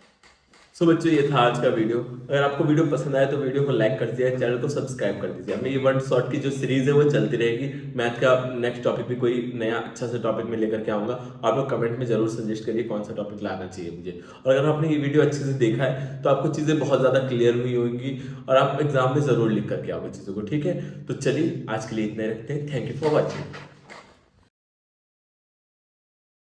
सो बच्चों, ये था आज का वीडियो। अगर आपको वीडियो पसंद आया तो वीडियो को लाइक कर दीजिए, चैनल को सब्सक्राइब कर दीजिए। हमें ये वन शॉट की जो सीरीज है वो चलती रहेगी। मैथ का नेक्स्ट टॉपिक भी कोई नया अच्छा सा टॉपिक में लेकर के आऊँगा। आप लोग कमेंट में जरूर सजेस्ट करिए कौन सा टॉपिक लाना चाहिए मुझे। और अगर आपने ये वीडियो अच्छे से देखा है तो आपको चीज़ें बहुत ज़्यादा क्लियर हुई होंगी, और आप एग्जाम में ज़रूर लिख करके आओगे चीज़ों को, ठीक है। तो चलिए आज के लिए इतना ही रखते हैं। Thank you for watching.